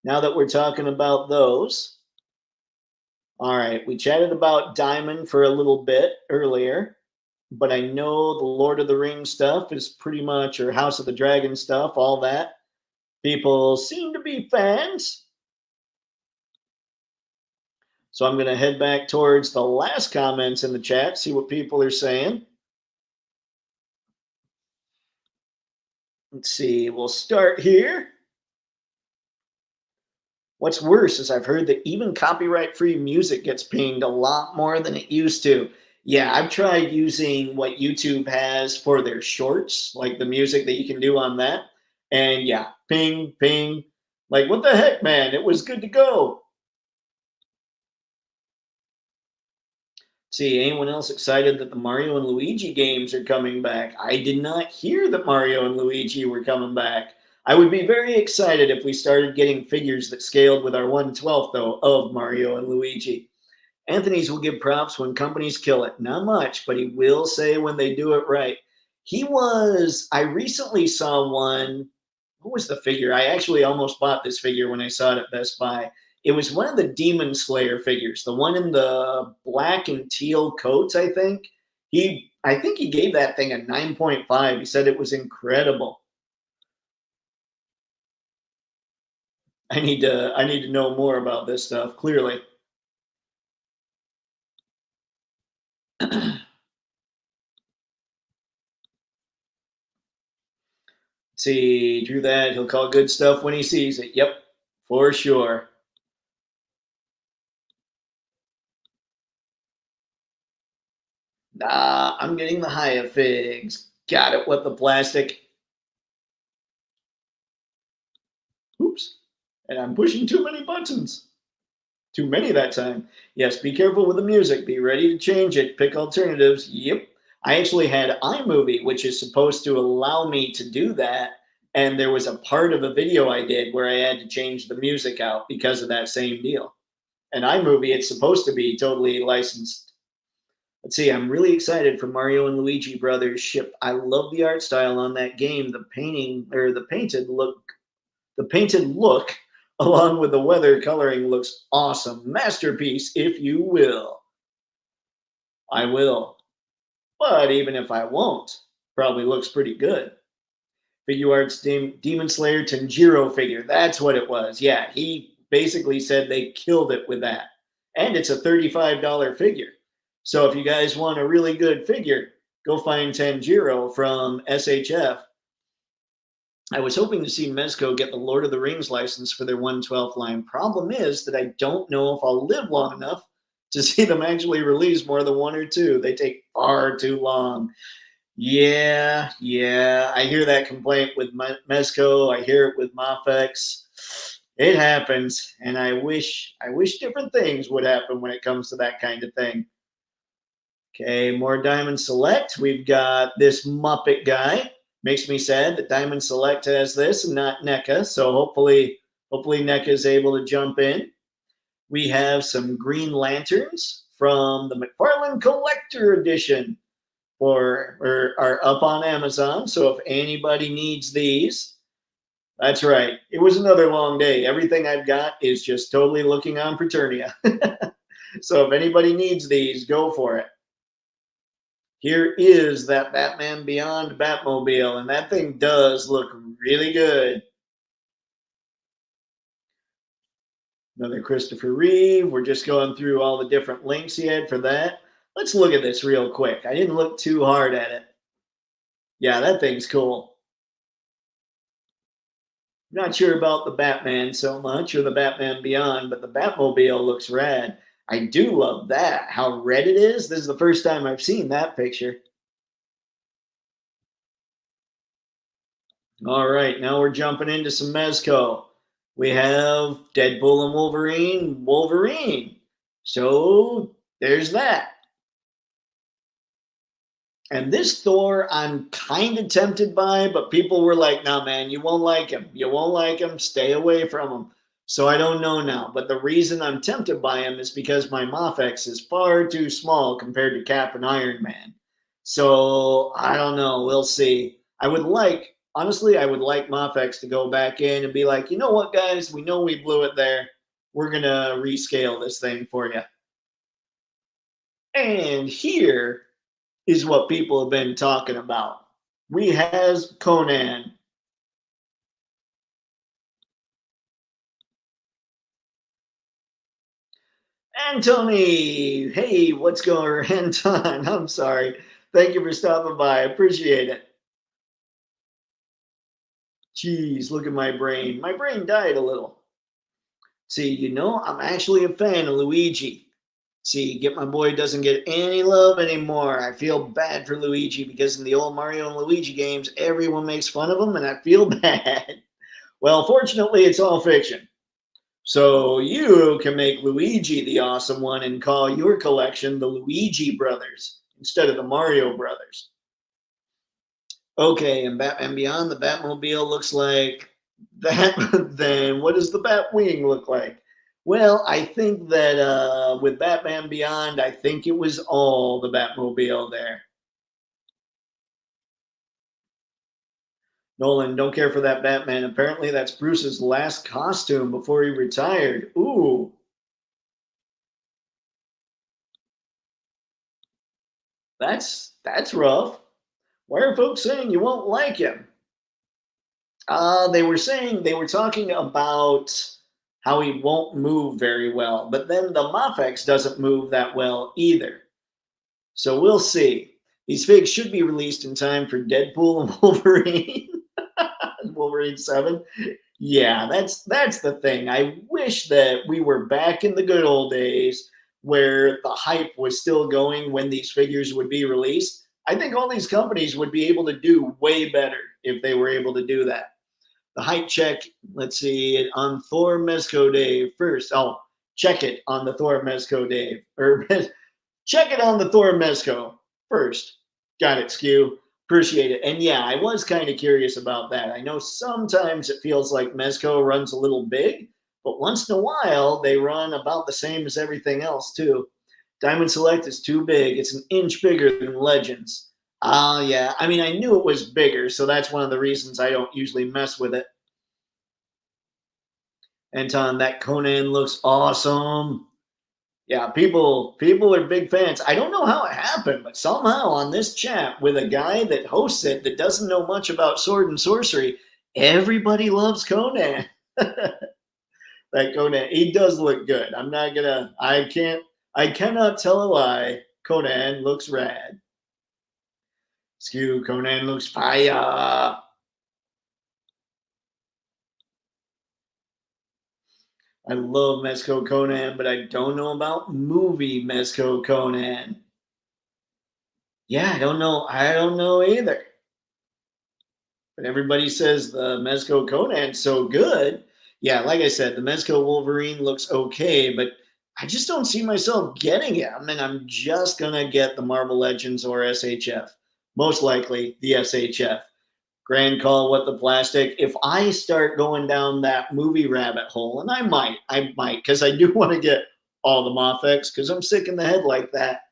Now that we're talking about those. All right, we chatted about Diamond for a little bit earlier, but I know the Lord of the Rings stuff is pretty much, or House of the Dragon stuff, all that. People seem to be fans. So I'm going to head back towards the last comments in the chat, see what people are saying. Let's see, we'll start here. What's worse is I've heard that even copyright-free music gets pinged a lot more than it used to. Yeah, I've tried using what YouTube has for their shorts, like the music that you can do on that. And yeah, ping, ping. Like, what the heck, man? It was good to go. See, anyone else excited that the Mario and Luigi games are coming back? I did not hear that Mario and Luigi were coming back. I would be very excited if we started getting figures that scaled with our 1/12, though, of Mario and Luigi. Anthony's will give props when companies kill it. Not much, but he will say when they do it right. I recently saw one. What was the figure? I actually almost bought this figure when I saw it at Best Buy. It was one of the Demon Slayer figures, the one in the black and teal coats, I think. I think he gave that thing a 9.5. He said it was incredible. I need to know more about this stuff, clearly. See, Drew that. He'll call good stuff when he sees it. Yep, for sure. Nah, I'm getting the higher figs. Got it. What the plastic? Oops. And I'm pushing too many buttons. Too many that time. Yes, be careful with the music. Be ready to change it. Pick alternatives. Yep. I actually had iMovie, which is supposed to allow me to do that. And there was a part of a video I did where I had to change the music out because of that same deal. And iMovie, it's supposed to be totally licensed. Let's see, I'm really excited for Mario and Luigi Brothers ship. I love the art style on that game. The painting or the painted look along with the weather coloring looks awesome. Masterpiece, if you will. I will. But even if I won't, probably looks pretty good. Figure arts Demon Slayer Tanjiro figure. That's what it was. Yeah, he basically said they killed it with that. And it's a $35 figure. So if you guys want a really good figure, go find Tanjiro from SHF. I was hoping to see Mezco get the Lord of the Rings license for their 1/12 line. Problem is that I don't know if I'll live long enough to see them actually release more than one or two. They take far too long. Yeah. I hear that complaint with Mezco. I hear it with Mafex. It happens, and I wish different things would happen when it comes to that kind of thing. Okay, more Diamond Select. We've got this Muppet guy. Makes me sad that Diamond Select has this and not NECA. So hopefully NECA is able to jump in. We have some Green Lanterns from the McFarlane Collector Edition or are up on Amazon. So if anybody needs these, that's right. It was another long day. Everything I've got is just totally looking on Preternia. So if anybody needs these, go for it. Here is that Batman Beyond Batmobile, and that thing does look really good. Another Christopher Reeve. We're just going through all the different links he had for that. Let's look at this real quick. I didn't look too hard at it. Yeah, that thing's cool. Not sure about the Batman so much or the Batman Beyond, but the Batmobile looks rad. I do love that. How red it is. This is the first time I've seen that picture. All right, now we're jumping into some Mezco. We have Deadpool and Wolverine. So there's that. And this Thor, I'm kind of tempted by, but people were like, nah, man, you won't like him. You won't like him. Stay away from him. So I don't know now. But the reason I'm tempted by him is because my Mafex is far too small compared to Cap and Iron Man. So I don't know. We'll see. Honestly, I would like Mafex to go back in and be like, you know what, guys? We know we blew it there. We're going to rescale this thing for you. And here is what people have been talking about. We has Conan. Anthony, hey, what's going on? I'm sorry. Thank you for stopping by. I appreciate it. Jeez, look at my brain. My brain died a little. See, I'm actually a fan of Luigi. See, Get My Boy doesn't get any love anymore. I feel bad for Luigi because in the old Mario and Luigi games, everyone makes fun of him, and I feel bad. Well, fortunately, it's all fiction. So you can make Luigi the awesome one and call your collection the Luigi Brothers instead of the Mario Brothers. Okay, and Batman Beyond, the Batmobile looks like that. Then what does the Batwing look like? Well, I think that with Batman Beyond, I think it was all the Batmobile there. Nolan, don't care for that Batman. Apparently, that's Bruce's last costume before he retired. Ooh. That's rough. Why are folks saying you won't like him? They were saying they were talking about how he won't move very well, but then the Mafex doesn't move that well either. So we'll see. These figs should be released in time for Deadpool and Wolverine. Wolverine 7. Yeah, that's the thing. I wish that we were back in the good old days where the hype was still going when these figures would be released. I think all these companies would be able to do way better if they were able to do that. The hype check, let's see, on Thor Mezco Day first. I'll check it on the Thor Mezco Day. Or check it on the Thor Mezco first. Got it, Skew. Appreciate it. And yeah, I was kind of curious about that. I know sometimes it feels like Mezco runs a little big, but once in a while they run about the same as everything else too. Diamond Select is too big. It's an inch bigger than Legends. Yeah. I mean, I knew it was bigger, so that's one of the reasons I don't usually mess with it. Anton, that Conan looks awesome. Yeah, people are big fans. I don't know how it happened, but somehow on this chat with a guy that hosts it that doesn't know much about sword and sorcery, everybody loves Conan. That Conan, he does look good. I cannot tell a lie. Conan looks rad. Skew, Conan looks fire. I love Mezco Conan, but I don't know about movie Mezco Conan. Yeah, I don't know. I don't know either. But everybody says the Mezco Conan's so good. Yeah, like I said, the Mezco Wolverine looks okay, but I just don't see myself getting it. I mean, I'm just gonna get the Marvel Legends or SHF. Most likely the SHF. Grand call with the plastic. If I start going down that movie rabbit hole, and I might, because I do want to get all the Mofex, because I'm sick in the head like that.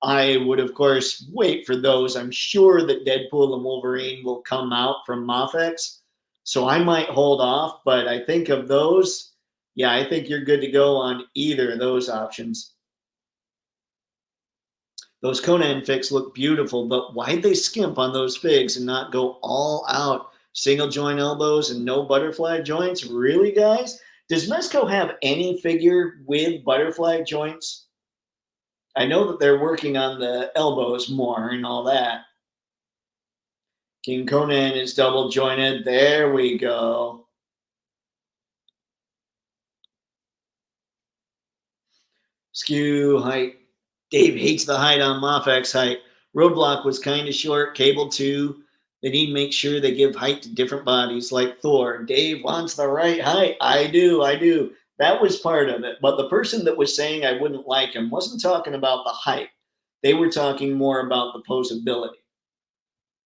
I would, of course, wait for those. I'm sure that Deadpool and Wolverine will come out from Mofex. So I might hold off, but I think of those, yeah, I think you're good to go on either of those options. Those Conan figs look beautiful, but why'd they skimp on those figs and not go all out? Single joint elbows and no butterfly joints? Really, guys? Does Mezco have any figure with butterfly joints? I know that they're working on the elbows more and all that. King Conan is double jointed. There we go. Skew height. Dave hates the height on Mofex height. Roadblock was kind of short. Cable 2. They need to make sure they give height to different bodies like Thor. Dave wants the right height. I do. That was part of it. But the person that was saying I wouldn't like him wasn't talking about the height. They were talking more about the posability.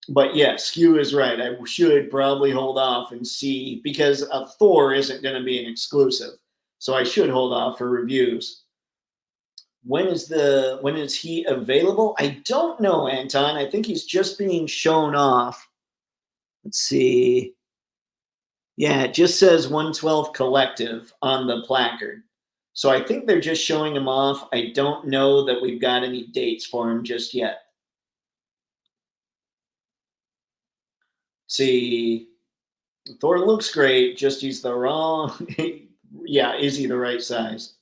But yeah, Skew is right. I should probably hold off and see because Thor isn't going to be an exclusive. So I should hold off for reviews. When is he available? I don't know, Anton. I think he's just being shown off. Let's see. Yeah, it just says 112 Collective on the placard. So I think they're just showing him off. I don't know that we've got any dates for him just yet. Let's see. Thor looks great, just he's the wrong. Yeah, is he the right size?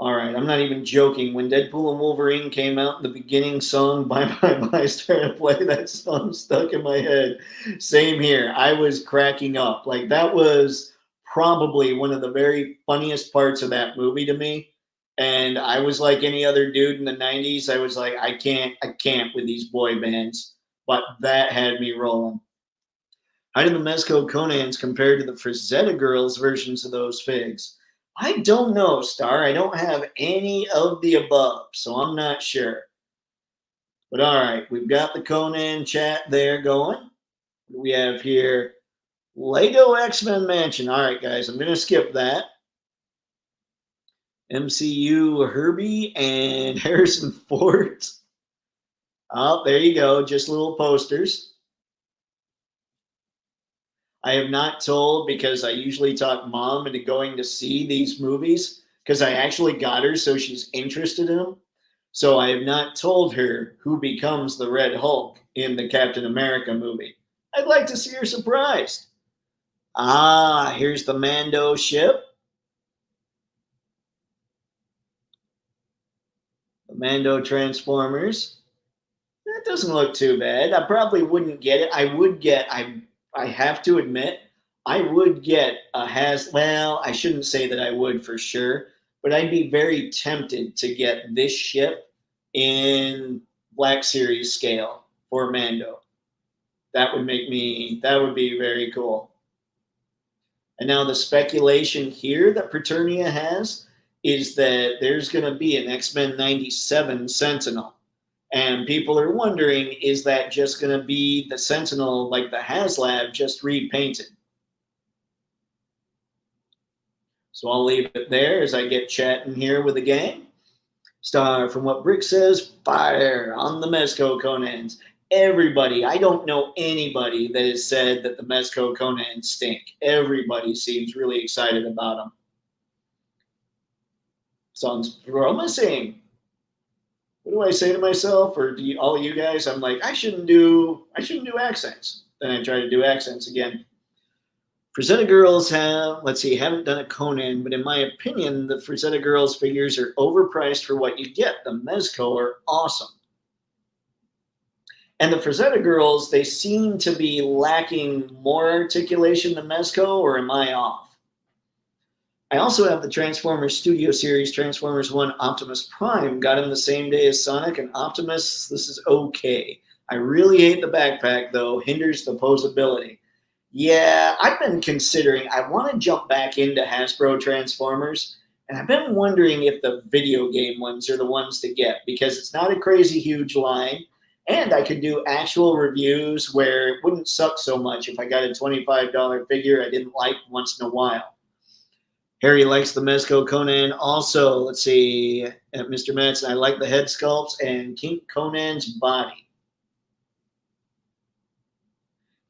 All right, I'm not even joking. When Deadpool and Wolverine came out, the beginning song "Bye Bye Bye" started to play. That song stuck in my head. Same here. I was cracking up. Like that was probably one of the very funniest parts of that movie to me. And I was like any other dude in the '90s. I was like, I can't with these boy bands. But that had me rolling. How do the Mezco Conans compare to the Frazetta Girls versions of those figs? I don't know, Star. I don't have any of the above, so I'm not sure. But all right, we've got the Conan chat there going. We have here Lego X-Men Mansion. All right, guys, I'm going to skip that. MCU Herbie and Harrison Ford. Oh, there you go. Just little posters. I have not told because I usually talk mom into going to see these movies because I actually got her so she's interested in them. So I have not told her who becomes the Red Hulk in the Captain America movie. I'd like to see her surprised. Ah, here's the Mando ship. The Mando Transformers. That doesn't look too bad. I probably wouldn't get it. I have to admit, I would get well, I shouldn't say that I would for sure, but I'd be very tempted to get this ship in Black Series scale for Mando. That would be very cool. And now the speculation here that Preternia has is that there's going to be an X-Men 97 Sentinel. And people are wondering, is that just going to be the Sentinel like the HasLab just repainted? So I'll leave it there as I get chatting here with the gang. Star from what Brick says, fire on the Mezco Conans. Everybody, I don't know anybody that has said that the Mezco Conans stink. Everybody seems really excited about them. Sounds promising. What do I say to myself, or all you guys? I'm like, I shouldn't do accents. Then I try to do accents again. Frazetta Girls haven't done a Conan, but in my opinion, the Frazetta Girls figures are overpriced for what you get. The Mezco are awesome. And the Frazetta Girls, they seem to be lacking more articulation than Mezco, or am I off? I also have the Transformers Studio Series Transformers 1 Optimus Prime. Got him the same day as Sonic and Optimus. This is okay. I really hate the backpack, though. Hinders the posability. Yeah, I've been considering. I want to jump back into Hasbro Transformers, and I've been wondering if the video game ones are the ones to get, because it's not a crazy huge line, and I could do actual reviews where it wouldn't suck so much if I got a $25 figure I didn't like once in a while. Harry likes the Mezco Conan. Also, let's see, Mr. Madsen, I like the head sculpts and King Conan's body.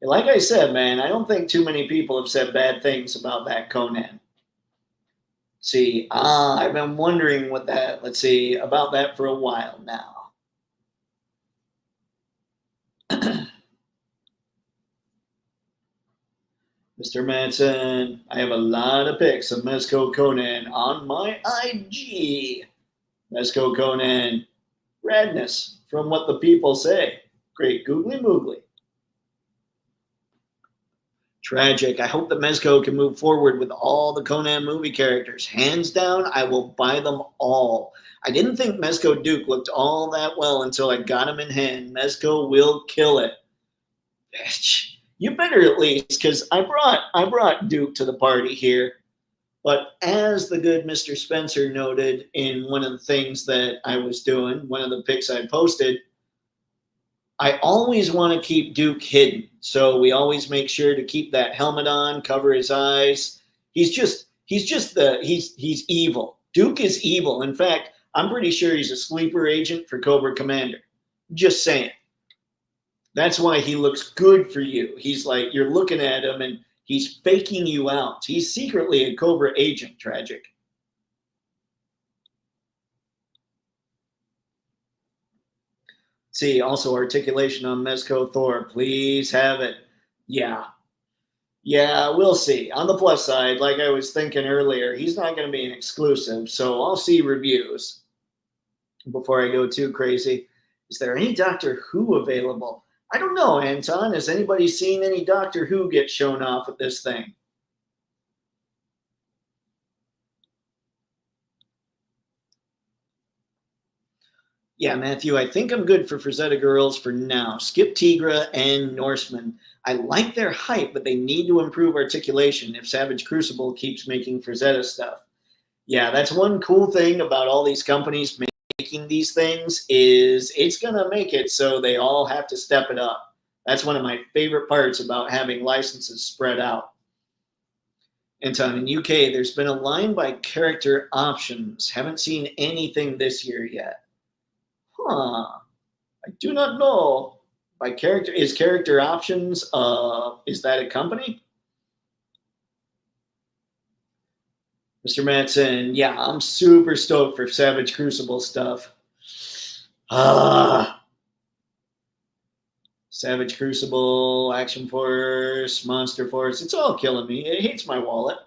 And like I said, man, I don't think too many people have said bad things about that Conan. See, I've been wondering about that for a while now. Mr. Madsen, I have a lot of pics of Mezco Conan on my IG. Mezco Conan, radness from what the people say. Great googly moogly. Tragic. I hope that Mezco can move forward with all the Conan movie characters. Hands down, I will buy them all. I didn't think Mezco Duke looked all that well until I got him in hand. Mezco will kill it. Bitch. You better at least, because I brought Duke to the party here. But as the good Mr. Spencer noted in one of the things that I was doing, one of the pics I posted, I always want to keep Duke hidden. So we always make sure to keep that helmet on, cover his eyes. He's evil. Duke is evil. In fact, I'm pretty sure he's a sleeper agent for Cobra Commander. Just saying. That's why he looks good for you. He's like, you're looking at him and he's faking you out. He's secretly a Cobra agent, Tragic. See, also articulation on Mezco Thor. Please have it. Yeah. Yeah, we'll see. On the plus side, like I was thinking earlier, he's not going to be an exclusive, so I'll see reviews before I go too crazy. Is there any Doctor Who available? I don't know, Anton. Has anybody seen any Doctor Who get shown off at this thing? Yeah, Matthew, I think I'm good for Frazetta Girls for now. Skip Tigra and Norseman. I like their hype, but they need to improve articulation if Savage Crucible keeps making Frazetta stuff. Yeah, that's one cool thing about all these companies making these things is it's going to make it so they all have to step it up. That's one of my favorite parts about having licenses spread out. Anton, in UK, there's been a line by character options. Haven't seen anything this year yet. I do not know. By character, is character options, is that a company? Mr. Manson, yeah, I'm super stoked for Savage Crucible stuff. Ah, Savage Crucible, Action Force, Monster Force, it's all killing me. It hates my wallet.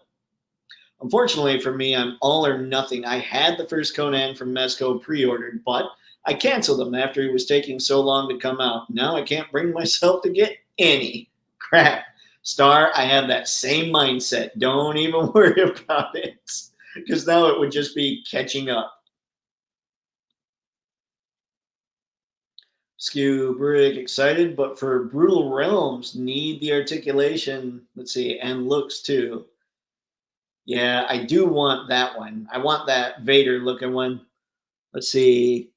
Unfortunately for me, I'm all or nothing. I had the first Conan from Mezco pre-ordered, but I canceled them after it was taking so long to come out. Now I can't bring myself to get any. Crap. Star, I have that same mindset. Don't even worry about it. Because now it would just be catching up. Skew Brick excited, but for Brutal Realms, need the articulation. Let's see, and looks too. Yeah, I do want that one. I want that Vader looking one. Let's see.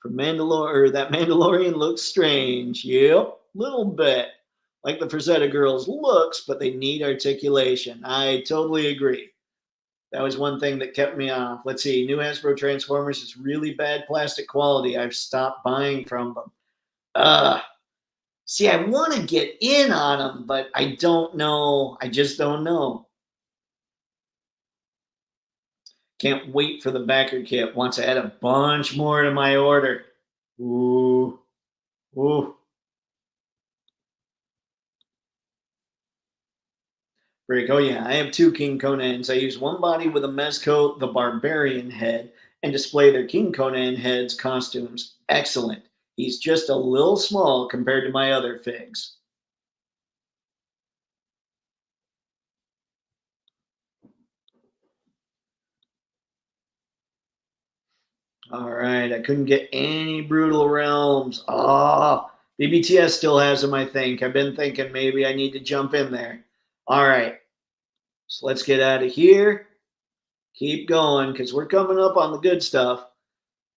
For Mandalore, or that Mandalorian looks strange. Yep, little bit. Like the Frazetta girls looks, but they need articulation. I totally agree. That was one thing that kept me off. Let's see. New Hasbro Transformers is really bad plastic quality. I've stopped buying from them. See, I want to get in on them, but I don't know. I just don't know. Can't wait for the backer kit. Want to add a bunch more to my order. Ooh, ooh. Break. Oh yeah, I have two King Conans. I use one body with a Mezco, the Barbarian head, and display their King Conan heads costumes. Excellent. He's just a little small compared to my other figs. All right, I couldn't get any Brutal Realms. Oh, BBTS still has them, I think. I've been thinking maybe I need to jump in there. All right, so let's get out of here. Keep going because we're coming up on the good stuff.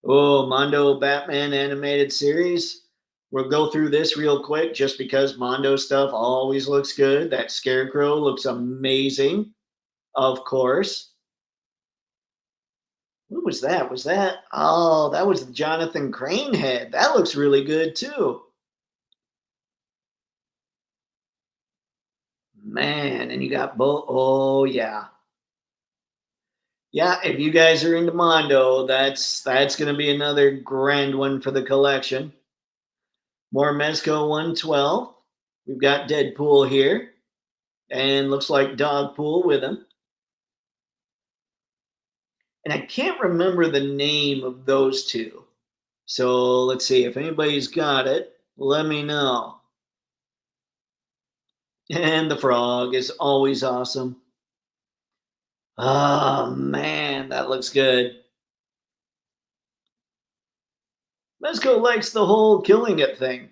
Oh, Mondo Batman animated series. We'll go through this real quick just because Mondo stuff always looks good. That Scarecrow looks amazing, of course. What was that? Was that? Oh, that was the Jonathan Crane head. That looks really good too. Man, and you got both. Oh, yeah. Yeah, if you guys are into Mondo, that's going to be another grand one for the collection. More Mezco 112. We've got Deadpool here. And looks like Dogpool with him. And I can't remember the name of those two. So let's see. If anybody's got it, let me know. And the frog is always awesome. Oh, man, that looks good. Mezco likes the whole killing it thing.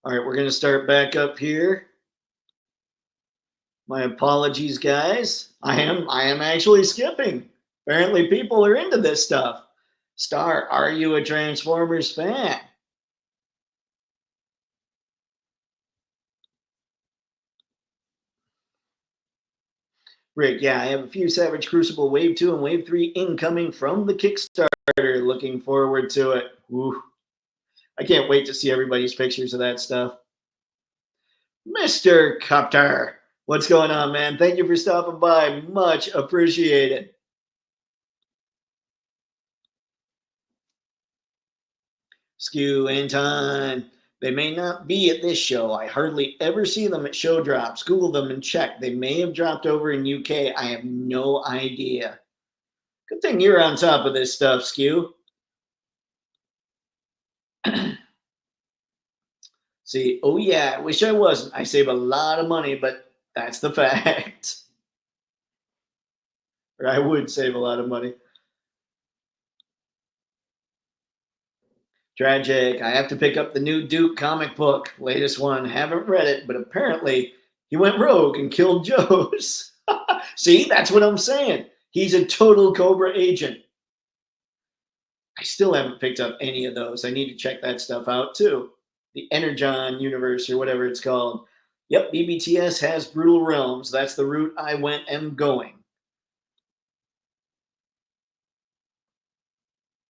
All right, we're going to start back up here. My apologies, guys. I am actually skipping. Apparently, people are into this stuff. Star, are you a Transformers fan? Rick, yeah, I have a few Savage Crucible Wave 2 and Wave 3 incoming from the Kickstarter. Looking forward to it. Ooh, I can't wait to see everybody's pictures of that stuff. Mr. Copter, what's going on, man? Thank you for stopping by. Much appreciated. Skew, Anton. They may not be at this show. I hardly ever see them at show drops. Google them and check. They may have dropped over in UK. I have no idea. Good thing you're on top of this stuff, Skew. See, oh yeah, I wish I wasn't. I save a lot of money, but that's the fact. Or I would save a lot of money. Tragic. I have to pick up the new Duke comic book, latest one. Haven't read it, but apparently he went rogue and killed Joes. See, that's what I'm saying. He's a total Cobra agent. I still haven't picked up any of those. I need to check that stuff out too. The Energon universe or whatever it's called. Yep, BBTS has Brutal Realms. That's the route I went and going.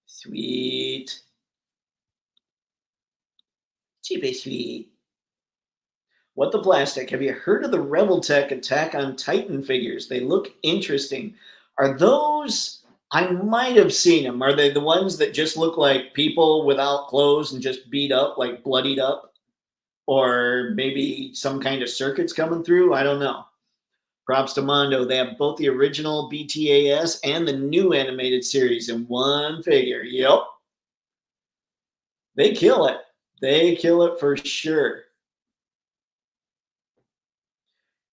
Sweet. Cheapy sweet. What the plastic? Have you heard of the Rebel Tech Attack on Titan figures? They look interesting. Are those? I might have seen them. Are they the ones that just look like people without clothes and just beat up, like bloodied up? Or maybe some kind of circuits coming through? I don't know. Props to Mondo. They have both the original BTAS and the new animated series in one figure. Yep. They kill it. They kill it for sure.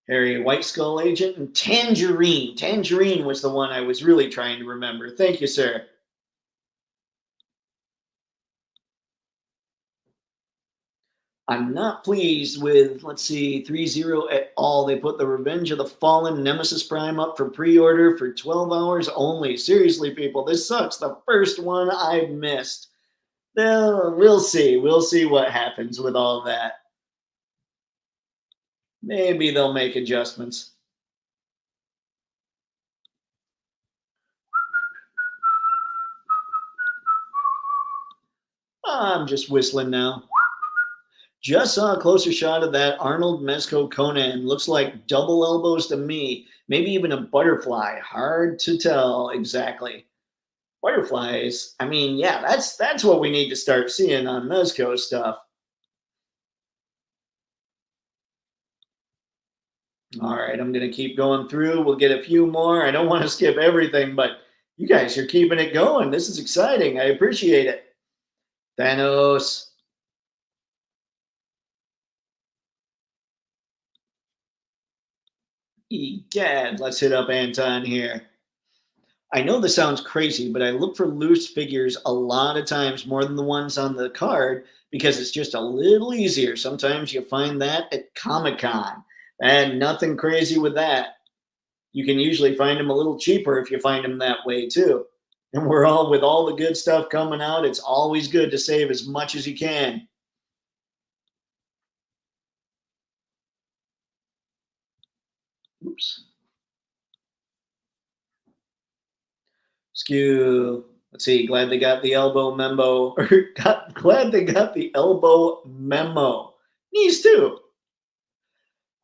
Harry, White Skull Agent, and Tangerine. Tangerine was the one I was really trying to remember. Thank you, sir. I'm not pleased with, let's see, 3-0 at all. They put the Revenge of the Fallen Nemesis Prime up for pre-order for 12 hours only. Seriously, people, this sucks. The first one I missed. Well, we'll see. We'll see what happens with all that. Maybe they'll make adjustments. I'm just whistling now. Just saw a closer shot of that Arnold Mezco Conan. Looks like double elbows to me. Maybe even a butterfly. Hard to tell exactly. Butterflies. I mean, yeah, that's what we need to start seeing on Mezco stuff. All right, I'm gonna keep going through. We'll get a few more. I don't want to skip everything, but you guys are keeping it going. This is exciting. I appreciate it. Thanos. Egad, let's hit up Anton here. I know this sounds crazy, but I look for loose figures a lot of times more than the ones on the card because it's just a little easier. Sometimes you find that at Comic Con, and nothing crazy with that. You can usually find them a little cheaper if you find them that way too. And we're all with all the good stuff coming out. It's always good to save as much as you can. Oops. Skew. Let's see. Glad they got the elbow memo. Or glad they got the elbow memo. Knees too.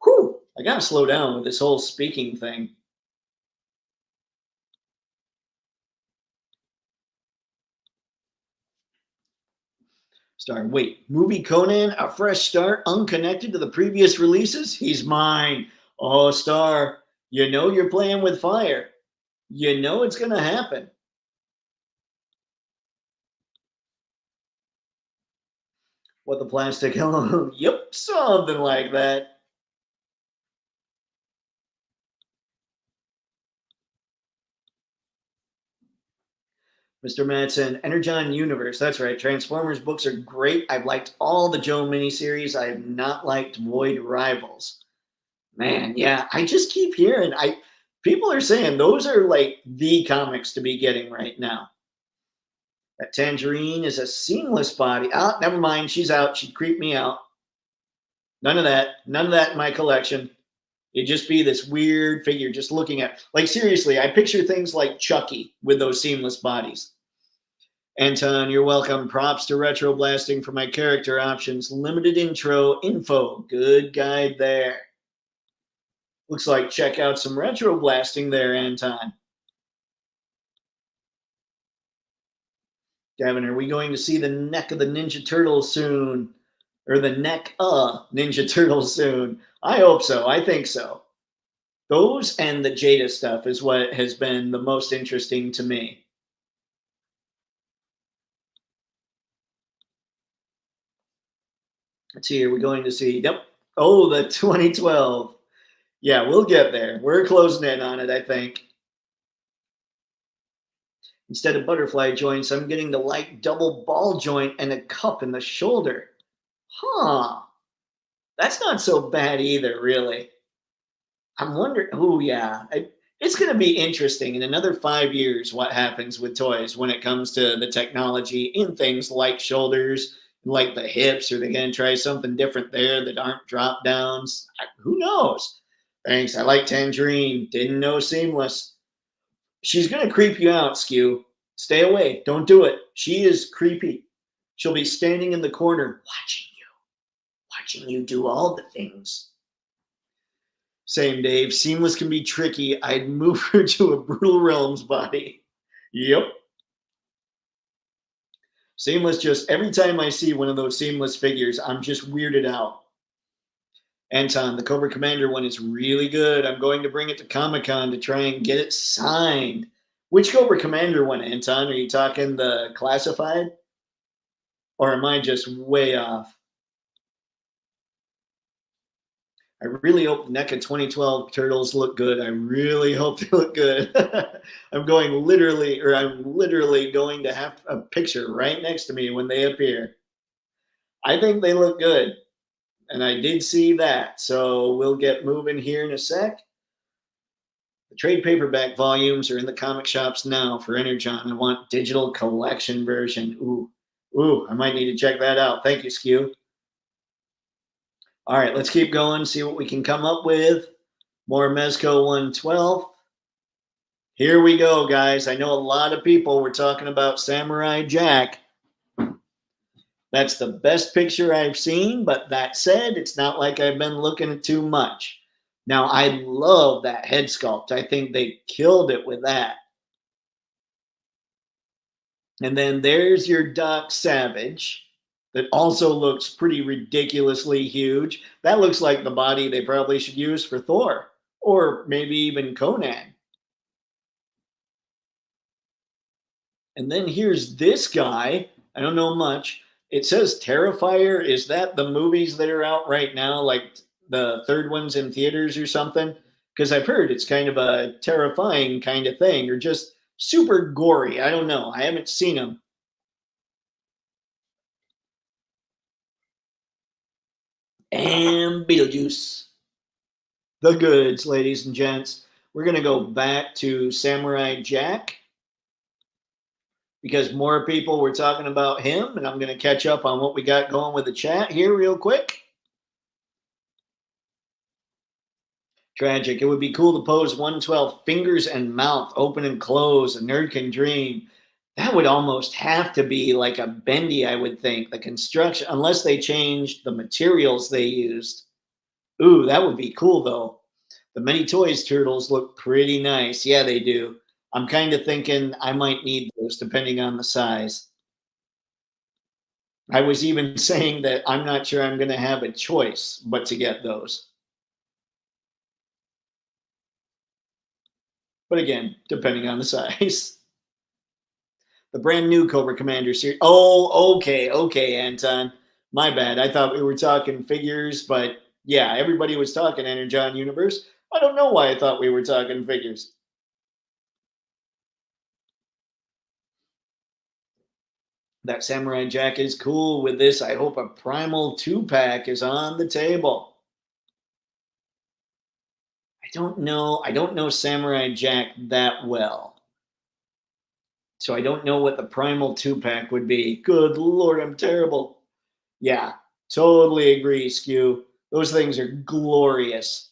Whew. I gotta slow down with this whole speaking thing. Starring. Wait, movie Conan, a fresh start, unconnected to the previous releases? He's mine. Oh, Star, you know you're playing with fire. You know it's gonna happen. What the plastic? Yep, something like that. Mr. Madsen, Energon Universe. That's right. Transformers books are great. I've liked all the Joe miniseries. I have not liked Void Rivals. Man, yeah, I just keep hearing people are saying those are like the comics to be getting right now. That Tangerine is a seamless body. Ah, never mind. She's out. She'd creep me out. None of that. None of that in my collection. It'd just be this weird figure just looking at. Like, seriously, I picture things like Chucky with those seamless bodies. Anton, you're welcome. Props to Retro Blasting for my character options. Limited intro info. Good guide there. Looks like check out some Retro Blasting there, Anton. Gavin, are we going to see the neck of the Ninja Turtle soon? Or the neck Ninja Turtle soon? I hope so. I think so. Those and the Jada stuff is what has been the most interesting to me. Let's see, are we going to see? Yep. Oh, the 2012. Yeah, we'll get there. We're closing in on it, I think. Instead of butterfly joints, I'm getting the light double ball joint and a cup in the shoulder. Huh. That's not so bad either, really. I'm wondering, oh, yeah. It's going to be interesting in another 5 years what happens with toys when it comes to the technology in things like shoulders, like the hips. Are they going to try something different there that aren't drop downs? Who knows? Thanks. I like Tangerine. Didn't know Seamless. She's going to creep you out, Skew. Stay away. Don't do it. She is creepy. She'll be standing in the corner watching you. watching you do all the things. Same, Dave. Seamless can be tricky. I'd move her to a Brutal Realms body. Yep. Seamless, just every time I see one of those Seamless figures, I'm just weirded out. Anton, the Cobra Commander one is really good. I'm going to bring it to Comic-Con to try and get it signed. Which Cobra Commander one, Anton? Are you talking the classified? Or am I just way off? I really hope NECA 2012 turtles look good. I really hope they look good. I'm literally going to have a picture right next to me when they appear. I think they look good. And I did see that. So we'll get moving here in a sec. The trade paperback volumes are in the comic shops now for Energon. I want digital collection version. Ooh, I might need to check that out. Thank you, Skew. All right, let's keep going, see what we can come up with. More Mezco 112. Here we go, guys. I know a lot of people were talking about Samurai Jack. That's the best picture I've seen, but that said, it's not like I've been looking at too much. Now, I love that head sculpt. I think they killed it with that. And then there's your Doc Savage. That also looks pretty ridiculously huge. That looks like the body they probably should use for Thor, or maybe even Conan. And then here's this guy. I don't know much. It says Terrifier. Is that the movies that are out right now, like the third one's in theaters or something? Because I've heard it's kind of a terrifying kind of thing, or just super gory. I don't know. I haven't seen them. And Beetlejuice. The goods, ladies and gents. We're going to go back to Samurai Jack because more people were talking about him, and I'm going to catch up on what we got going with the chat here real quick. Tragic. It would be cool to pose 112 fingers and mouth, open and close. A nerd can dream. That would almost have to be like a bendy, I would think. The construction, unless they changed the materials they used. Ooh, that would be cool, though. The Many Toys turtles look pretty nice. Yeah, they do. I'm kind of thinking I might need those depending on the size. I was even saying that I'm not sure I'm going to have a choice but to get those. But again, depending on the size. The brand new Cobra Commander series. Oh, okay, Anton. My bad. I thought we were talking figures, but yeah, everybody was talking Energon Universe. I don't know why I thought we were talking figures. That Samurai Jack is cool with this. I hope a Primal 2-pack is on the table. I don't know Samurai Jack that well. So I don't know what the Primal 2-pack would be. Good Lord, I'm terrible. Yeah, totally agree, Skew. Those things are glorious.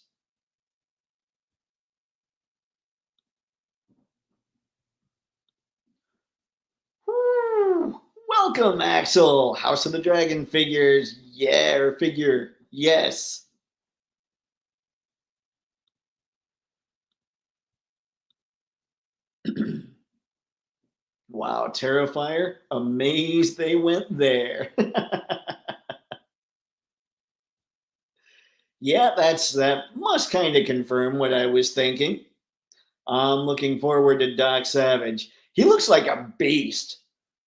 Woo. Welcome, Axel. House of the Dragon figures. Yeah, or figure. Yes. Wow, Terrifier. Amazed they went there. Yeah, that must kind of confirm what I was thinking. I'm looking forward to Doc Savage. He looks like a beast.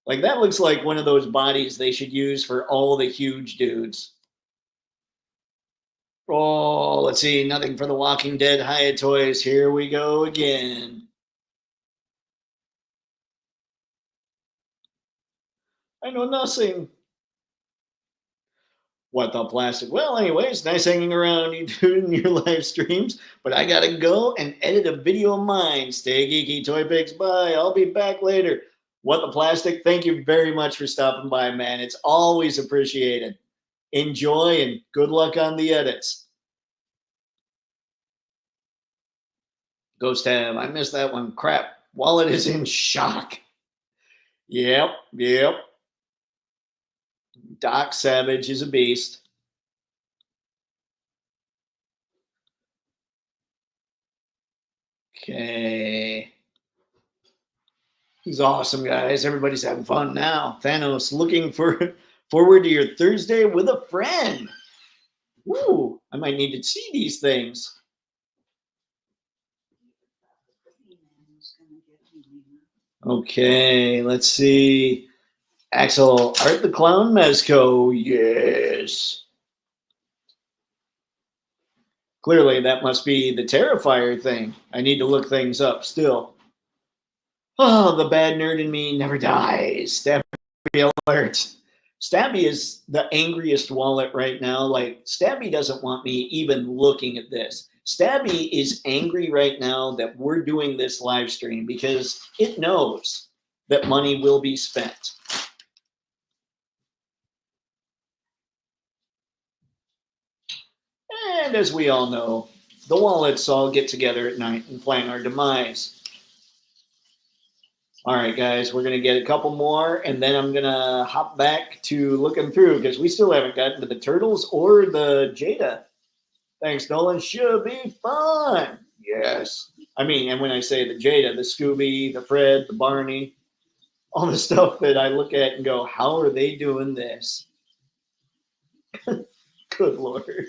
Like that looks like one of those bodies they should use for all the huge dudes. Oh, let's see. Nothing for the Walking Dead Jada Toys. Here we go again. I know nothing. What the plastic? Well, anyways, nice hanging around you doing your live streams, but I gotta go and edit a video of mine. Stay geeky, Toypixx. Bye. I'll be back later. What the plastic? Thank you very much for stopping by, man. It's always appreciated. Enjoy and good luck on the edits. Ghost Tab. I missed that one. Crap. Wallet is in shock. Yep. Doc Savage is a beast. Okay. He's awesome, guys. Everybody's having fun now. Thanos looking forward to your Thursday with a friend. Ooh, I might need to see these things. Okay, let's see. Axel, Art the Clown Mezco. Yes. Clearly, that must be the Terrifier thing. I need to look things up still. Oh, the bad nerd in me never dies. Stabby alert. Stabby is the angriest wallet right now. Like, Stabby doesn't want me even looking at this. Stabby is angry right now that we're doing this live stream because it knows that money will be spent. And as we all know, the wallets all get together at night and plan our demise. All right, guys, we're going to get a couple more, and then I'm going to hop back to looking through because we still haven't gotten to the Turtles or the Jada. Thanks, Nolan. Should be fun. Yes. I mean, and when I say the Jada, the Scooby, the Fred, the Barney, all the stuff that I look at and go, how are they doing this? Good Lord.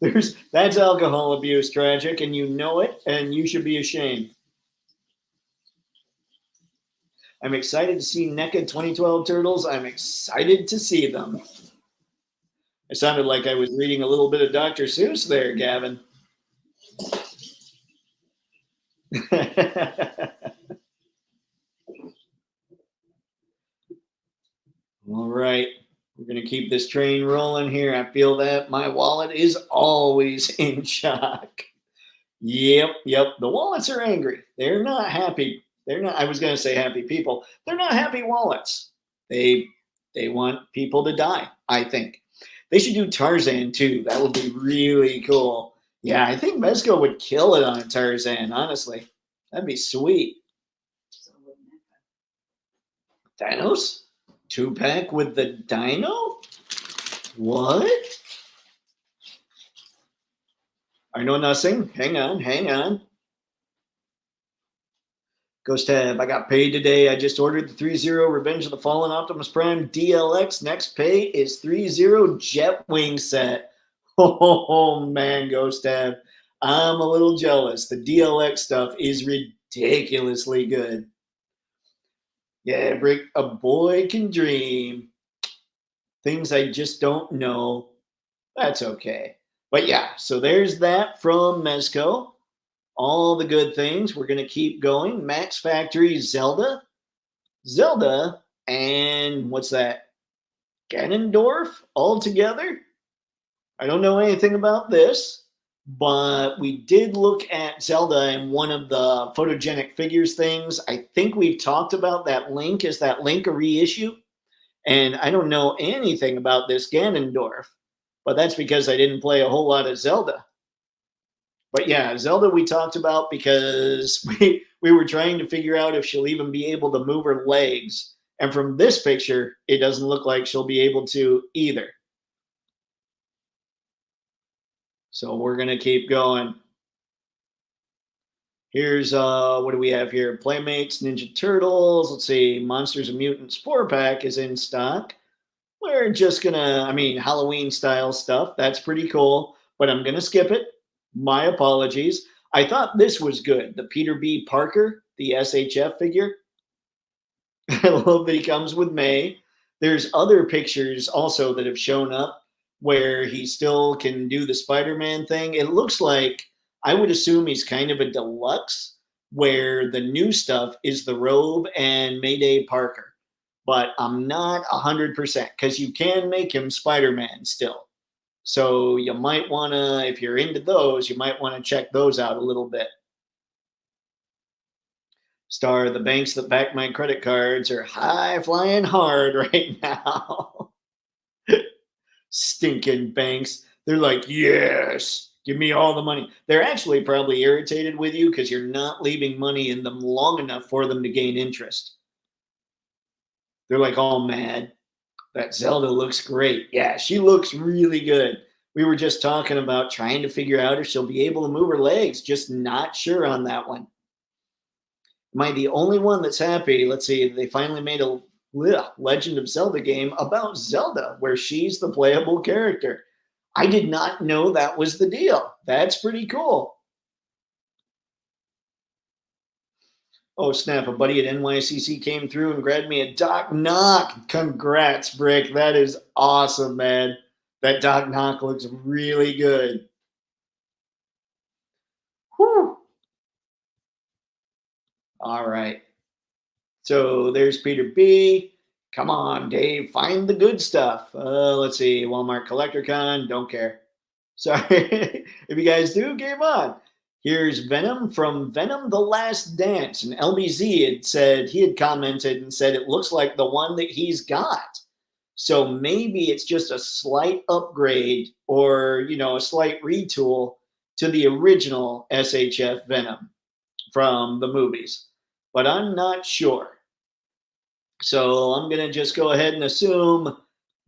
That's alcohol abuse, tragic, and you know it, and you should be ashamed. I'm excited to see NECA 2012 Turtles. I'm excited to see them. It sounded like I was reading a little bit of Dr. Seuss there, Gavin. All right. We're going to keep this train rolling here. I feel that my wallet is always in shock. Yep. The wallets are angry. They're not happy. They're not, I was going to say happy people. They're not happy wallets. They want people to die, I think. They should do Tarzan too. That would be really cool. Yeah, I think Mezco would kill it on a Tarzan, honestly. That'd be sweet. Thanos? 2-pack with the dino? What? I know nothing. Hang on. Ghost Tab, I got paid today. I just ordered the 3-0 Revenge of the Fallen Optimus Prime DLX. Next pay is 3-0 Jetwing set. Oh, man, Ghost Tab. I'm a little jealous. The DLX stuff is ridiculously good. Yeah, Brick, a boy can dream. Things I just don't know. That's okay. But yeah, so there's that from Mezco. All the good things. We're going to keep going. Max Factory Zelda, and what's that? Ganondorf all together. I don't know anything about this, but we did look at Zelda in one of the photogenic figures things. I think we've talked about that Link. Is that Link a reissue? And I don't know anything about this Ganondorf, but that's because I didn't play a whole lot of Zelda. But yeah, Zelda we talked about because we were trying to figure out if she'll even be able to move her legs. And from this picture, it doesn't look like she'll be able to either. So we're going to keep going. Here's, what do we have here? Playmates, Ninja Turtles. Let's see, Monsters and Mutants 4-pack is in stock. We're just going to, I mean, Halloween style stuff. That's pretty cool, but I'm going to skip it. My apologies. I thought this was good. The Peter B. Parker, the SHF figure. I love that he comes with May. There's other pictures also that have shown up where he still can do the Spider-Man thing. It looks like, I would assume he's kind of a deluxe, where the new stuff is the Robe and Mayday Parker. But I'm not 100% because you can make him Spider-Man still. So you might want to, if you're into those, you might want to check those out a little bit. Star, the banks that back my credit cards are high flying hard right now. Stinking banks. They're like, yes, give me all the money. They're actually probably irritated with you because you're not leaving money in them long enough for them to gain interest. They're like all mad. That Zelda looks great. Yeah, she looks really good. We were just talking about trying to figure out if she'll be able to move her legs. Just not sure on that one. Am I the only one that's happy? Let's see. They finally made a Legend of Zelda game about Zelda where she's the playable character. I did not know that was the deal. That's pretty cool. Oh, snap. A buddy at NYCC came through and grabbed me a Doc Knock. Congrats, Brick. That is awesome, man. That Doc Knock looks really good. Whew. All right. So there's Peter B. Come on, Dave. Find the good stuff. Let's see. Walmart Collector Con. Don't care. Sorry. If you guys do, game on. Here's Venom from Venom The Last Dance. And LBZ had said, he had commented and said, it looks like the one that he's got. So maybe it's just a slight upgrade or, a slight retool to the original SHF Venom from the movies. But I'm not sure. So I'm going to just go ahead and assume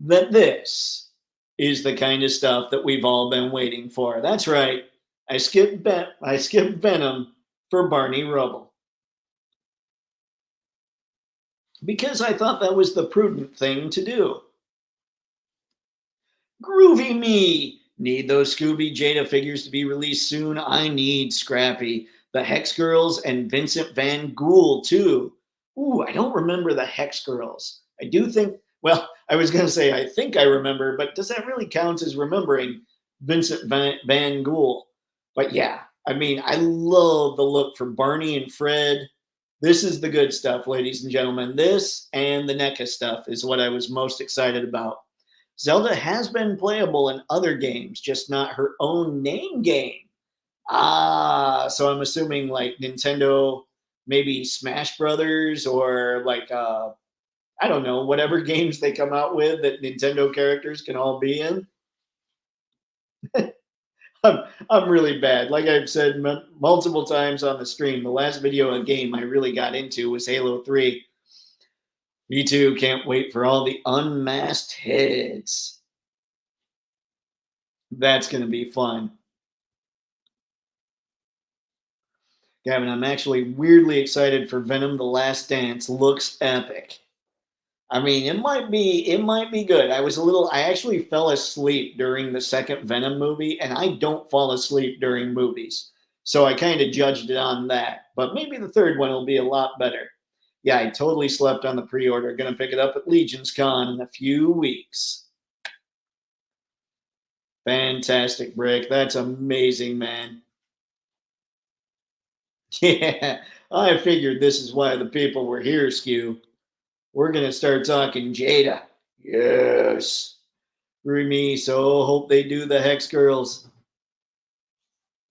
that this is the kind of stuff that we've all been waiting for. That's right. I skipped Venom for Barney Rubble. Because I thought that was the prudent thing to do. Groovy me! Need those Scooby Jada figures to be released soon. I need Scrappy, the Hex Girls, and Vincent Van Ghoul too. Ooh, I don't remember the Hex Girls. I do think, well, I was going to say I think I remember, but does that really count as remembering Vincent Van Ghoul? But yeah, I mean, I love the look for Barney and Fred. This is the good stuff, ladies and gentlemen. This and the NECA stuff is what I was most excited about. Zelda has been playable in other games, just not her own name game. So I'm assuming like Nintendo, maybe Smash Brothers, or like I don't know, whatever games they come out with that Nintendo characters can all be in. I'm really bad. Like I've said multiple times on the stream, the last video a game I really got into was Halo 3. Me too. Can't wait for all the unmasked heads. That's going to be fun. Gavin, I'm actually weirdly excited for Venom The Last Dance. Looks epic. I mean, it might be good. I actually fell asleep during the second Venom movie, and I don't fall asleep during movies. So I kind of judged it on that. But maybe the third one will be a lot better. Yeah, I totally slept on the pre-order. Gonna pick it up at Legion's Con in a few weeks. Fantastic, Brick. That's amazing, man. Yeah, I figured this is why the people were here, Skew. We're going to start talking Jada. Yes. Remy, so hope they do the Hex Girls.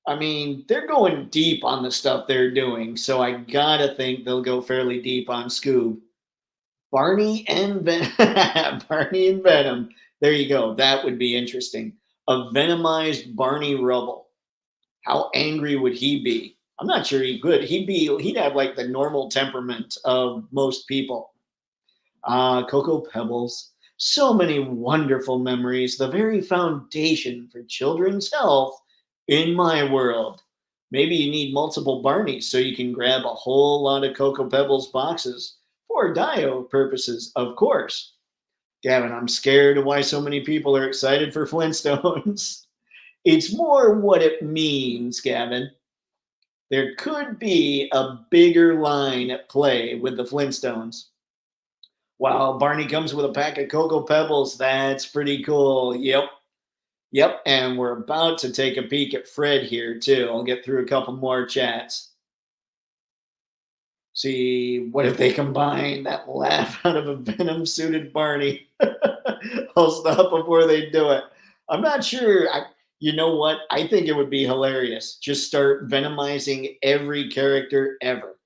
I mean, they're going deep on the stuff they're doing, so I gotta think they'll go fairly deep on Scoob. Barney and Barney and Venom. There you go. That would be interesting. A venomized Barney Rubble. How angry would he be? I'm not sure he could. He'd have like the normal temperament of most people. Cocoa Pebbles. So many wonderful memories, the very foundation for children's health in my world. Maybe you need multiple Barneys so you can grab a whole lot of Cocoa Pebbles boxes for Dio purposes, of course. Gavin, I'm scared of why so many people are excited for Flintstones. It's more what it means, Gavin. There could be a bigger line at play with the Flintstones. Wow, Barney comes with a pack of Cocoa Pebbles. That's pretty cool. Yep. And we're about to take a peek at Fred here, too. I'll get through a couple more chats. See, what if they combine that laugh out of a Venom-suited Barney? I'll stop before they do it. I'm not sure. You know what? I think it would be hilarious. Just start venomizing every character ever.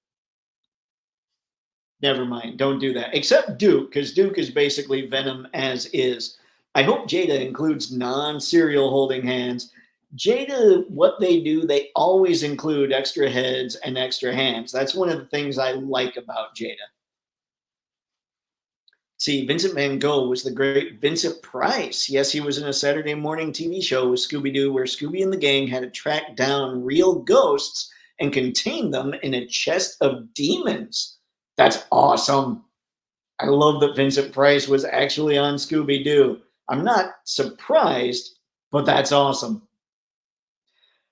Never mind. Don't do that. Except Duke, because Duke is basically Venom as is. I hope Jada includes non-serial holding hands. Jada, what they do, they always include extra heads and extra hands. That's one of the things I like about Jada. See, Vincent Van Gogh was the great Vincent Price. Yes, he was in a Saturday morning TV show with Scooby-Doo where Scooby and the gang had to track down real ghosts and contain them in a chest of demons. That's awesome. I love that Vincent Price was actually on Scooby-Doo. I'm not surprised, but that's awesome.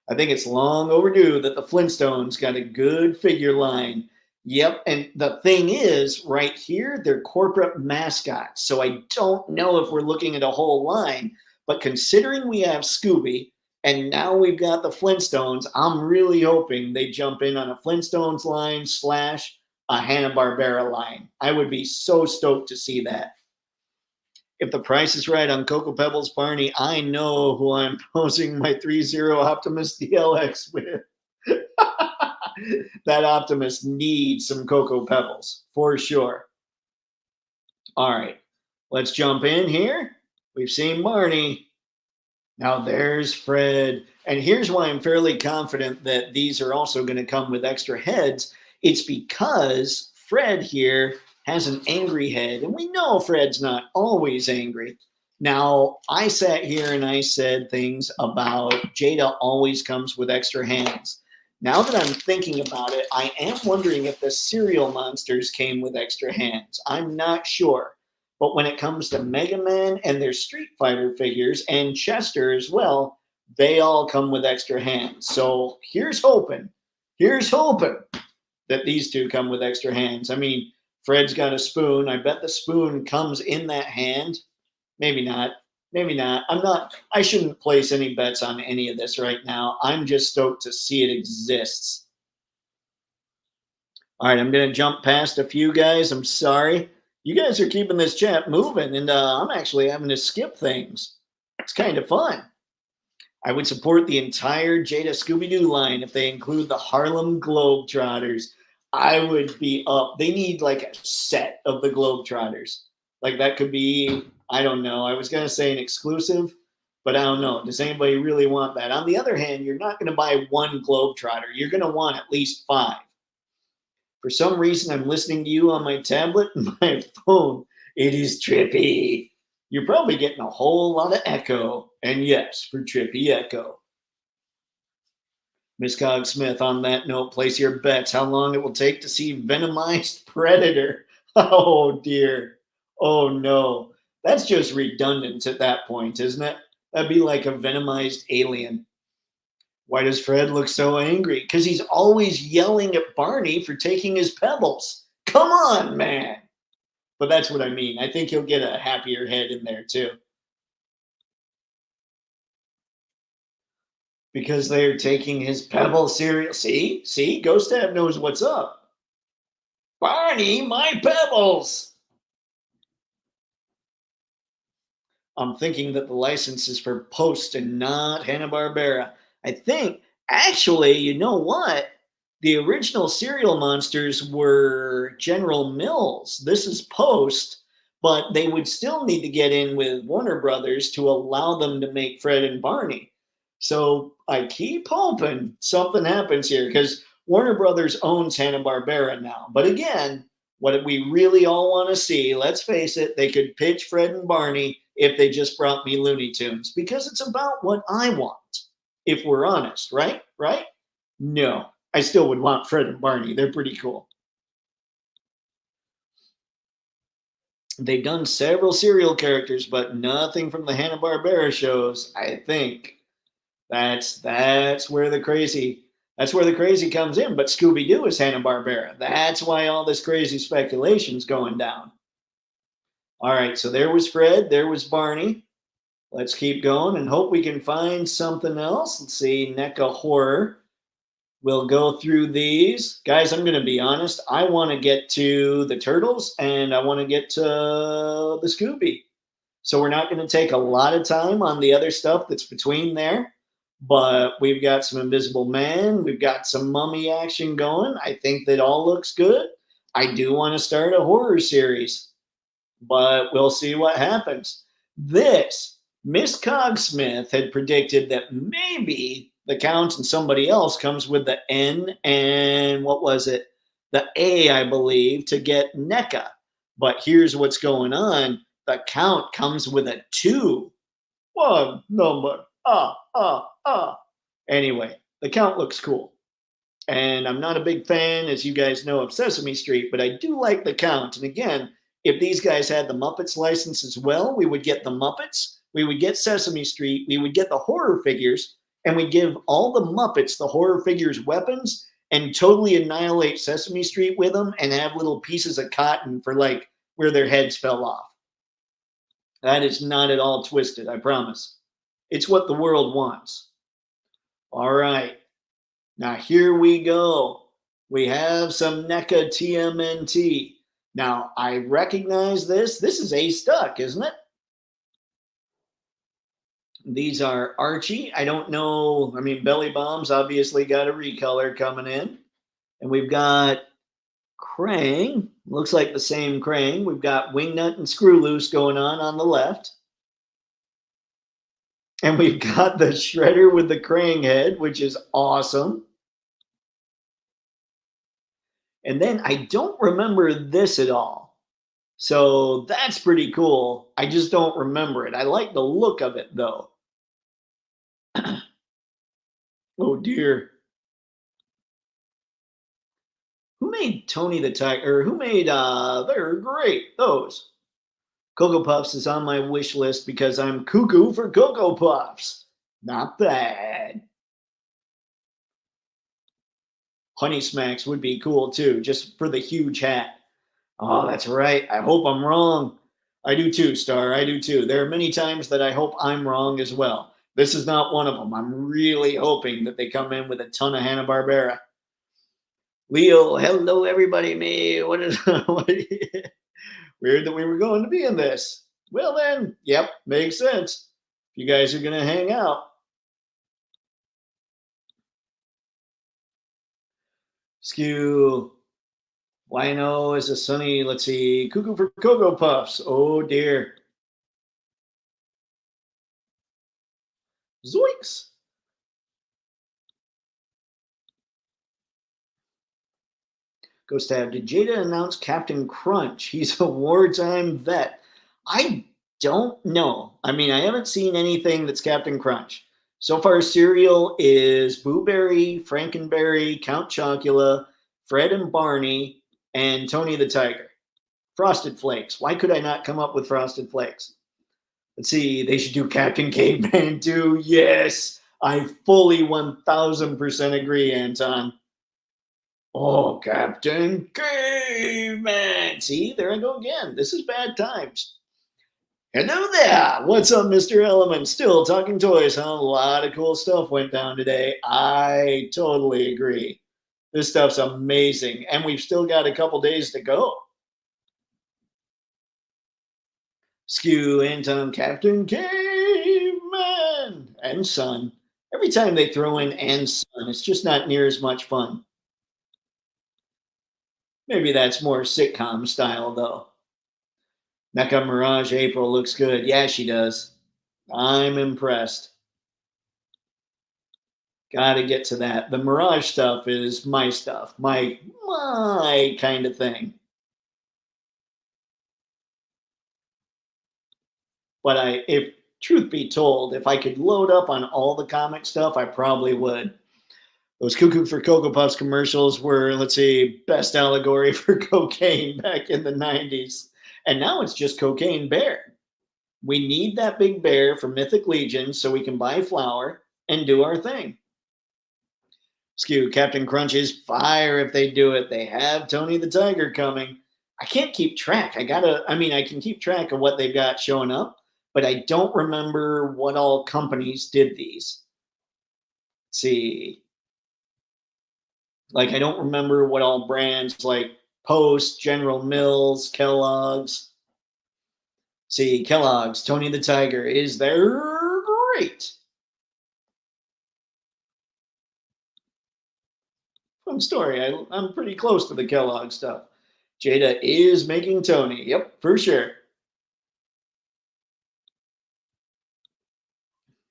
I think it's long overdue that the Flintstones got a good figure line. Yep, and the thing is, right here, they're corporate mascots. So I don't know if we're looking at a whole line, but considering we have Scooby and now we've got the Flintstones, I'm really hoping they jump in on a Flintstones line slash a Hanna-Barbera line. I would be so stoked to see that. If the price is right on Cocoa Pebbles Barney, I know who I'm posing my 3-0 Optimus DLX with. That Optimus needs some Cocoa Pebbles for sure. All right, let's jump in here. We've seen Barney. Now there's Fred. And here's why I'm fairly confident that these are also going to come with extra heads. It's because Fred here has an angry head, and we know Fred's not always angry. Now, I sat here and I said things about Jada always comes with extra hands. Now that I'm thinking about it, I am wondering if the cereal monsters came with extra hands. I'm not sure. But when it comes to Mega Man and their Street Fighter figures, and Chester as well, they all come with extra hands. So here's hoping that these two come with extra hands. I mean, Fred's got a spoon. I bet the spoon comes in that hand. Maybe not. Maybe not. I shouldn't place any bets on any of this right now. I'm just stoked to see it exists. All right, I'm going to jump past a few guys. I'm sorry. You guys are keeping this chat moving, and I'm actually having to skip things. It's kind of fun. I would support the entire Jada Scooby-Doo line if they include the Harlem Globetrotters. I would be up. They need like a set of the Globetrotters. Like that could be, I don't know. I was going to say an exclusive, but I don't know. Does anybody really want that? On the other hand, you're not going to buy one Globetrotter. You're going to want at least 5. For some reason, I'm listening to you on my tablet and my phone. It is trippy. You're probably getting a whole lot of echo. And yes, for trippy echo. Miss Cog Smith, on that note, place your bets how long it will take to see Venomized Predator. Oh, dear. Oh, no. That's just redundant at that point, isn't it? That'd be like a venomized alien. Why does Fred look so angry? Because he's always yelling at Barney for taking his pebbles. Come on, man. But that's what I mean. I think he'll get a happier head in there, too. Because they're taking his pebble cereal. See? Ghost Dad knows what's up. Barney, my pebbles. I'm thinking that the license is for Post and not Hanna-Barbera. I think, actually, you know what? The original cereal monsters were General Mills. This is Post, but they would still need to get in with Warner Brothers to allow them to make Fred and Barney. So I keep hoping something happens here because Warner Brothers owns Hanna-Barbera now. But again, what we really all want to see, let's face it, they could pitch Fred and Barney if they just brought me Looney Tunes because it's about what I want, if we're honest, right? Right? No, I still would want Fred and Barney. They're pretty cool. They've done several serial characters, but nothing from the Hanna-Barbera shows, I think. That's where the crazy comes in. But Scooby-Doo is Hanna-Barbera. That's why all this crazy speculation's going down. All right, so there was Fred, there was Barney. Let's keep going and hope we can find something else. Let's see, NECA Horror. We'll go through these. Guys, I'm going to be honest. I want to get to the Turtles and I want to get to the Scooby. So we're not going to take a lot of time on the other stuff that's between there. But we've got some Invisible Man. We've got some mummy action going. I think that all looks good. I do want to start a horror series. But we'll see what happens. This, Miss Cogsmith had predicted that maybe the Count and somebody else comes with the N and what was it? The A, I believe, to get NECA. But here's what's going on. The count comes with a 2. One number. Anyway, the count looks cool. And I'm not a big fan, as you guys know, of Sesame Street, but I do like the count. And again, if these guys had the Muppets license as well, we would get the Muppets, we would get Sesame Street, we would get the horror figures, and we give all the Muppets the horror figures weapons and totally annihilate Sesame Street with them and have little pieces of cotton for like where their heads fell off. That is not at all twisted, I promise. It's what the world wants. All right. Now here we go. We have some NECA TMNT. Now I recognize this. This is A Stuck, isn't it? These are Archie. I don't know. I mean, Belly Bomb's obviously got a recolor coming in. And we've got Krang. Looks like the same Krang. We've got Wingnut and Screw Loose going on the left. And we've got the Shredder with the Krang head, which is awesome. And then I don't remember this at all. So that's pretty cool. I just don't remember it. I like the look of it, though. Oh, dear. Who made Tony the Tiger? Who made, they're great, those. Cocoa Puffs is on my wish list because I'm cuckoo for Cocoa Puffs. Not bad. Honey Smacks would be cool too, just for the huge hat. Oh, that's right. I hope I'm wrong. I do too, Star. I do too. There are many times that I hope I'm wrong as well. This is not one of them. I'm really hoping that they come in with a ton of Hanna-Barbera. Leo, hello everybody. Me, what is weird that we were going to be in this. Well then, yep, makes sense. You guys are gonna hang out. Skew. Wino is a sunny, let's see, cuckoo for Cocoa Puffs. Oh dear. Zoinks. Ghost Tab, did Jada announce Captain Crunch? He's a wartime vet. I don't know. I mean, I haven't seen anything that's Captain Crunch. So far, cereal is Boo Berry, Frankenberry, Count Chocula, Fred and Barney, and Tony the Tiger. Frosted Flakes. Why could I not come up with Frosted Flakes? Let's see. They should do Captain Caveman too. Yes, I fully 1000% agree, Anton. Oh, Captain Caveman. See, there I go again. This is bad times. Hello there. What's up, Mr. Element? Still talking toys, huh? A lot of cool stuff went down today. I totally agree. This stuff's amazing. And we've still got a couple days to go. Skew, Anton, Captain Caveman, and Son. Every time they throw in and Son, it's just not near as much fun. Maybe that's more sitcom style, though. NECA Mirage April looks good. Yeah, she does. I'm impressed. Gotta get to that. The Mirage stuff is my stuff. My kind of thing. But if truth be told, if I could load up on all the comic stuff, I probably would. Those Cuckoo for Cocoa Puffs commercials were, let's see, best allegory for cocaine back in the 90s. And now it's just Cocaine Bear. We need that big bear for Mythic Legion so we can buy flour and do our thing. Skew, Captain Crunch is fire if they do it. They have Tony the Tiger coming. I can't keep track. I can keep track of what they've got showing up, but I don't remember what all companies did these. Let's see. Like, I don't remember what all brands like Post, General Mills, Kellogg's. See, Kellogg's, Tony the Tiger is there. Great. Fun story. I'm pretty close to the Kellogg stuff. Jada is making Tony. Yep, for sure.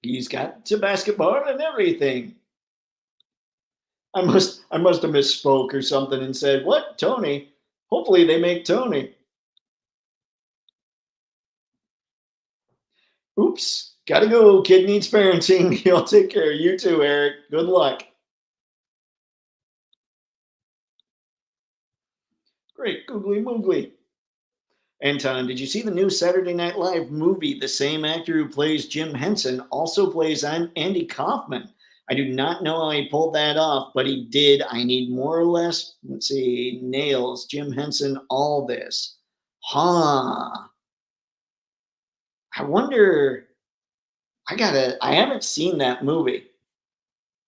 He's got to basketball and everything. I must have misspoke or something and said, what? Tony? Hopefully they make Tony. Oops. Gotta go. Kid needs parenting. Y'all take care. You too, Eric. Good luck. Great. Googly moogly. Anton, did you see the new Saturday Night Live movie? The same actor who plays Jim Henson also plays Andy Kaufman. I do not know how he pulled that off, but he did. I need more or less, let's see, nails, Jim Henson, all this. Huh. I wonder, I haven't seen that movie,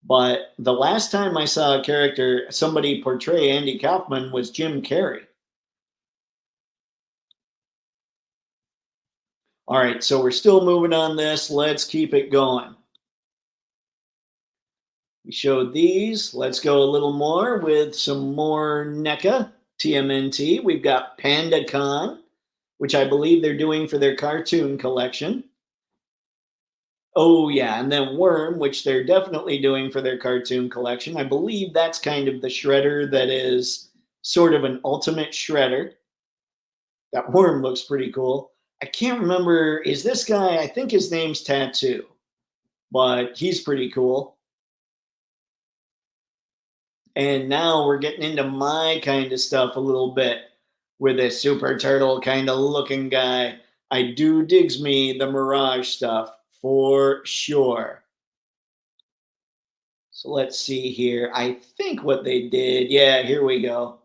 but the last time I saw a character, somebody portray Andy Kaufman was Jim Carrey. All right, so we're still moving on this. Let's keep it going. We showed these. Let's go a little more with some more NECA, TMNT. We've got PandaCon, which I believe they're doing for their cartoon collection. Oh, yeah, and then Worm, which they're definitely doing for their cartoon collection. I believe that's kind of the shredder that is sort of an ultimate shredder. That Worm looks pretty cool. I can't remember, is this guy, I think his name's Tattoo, but he's pretty cool. And now we're getting into my kind of stuff a little bit with this super turtle kind of looking guy. I do digs me the Mirage stuff for sure. So let's see here. I think what they did, yeah, here we go.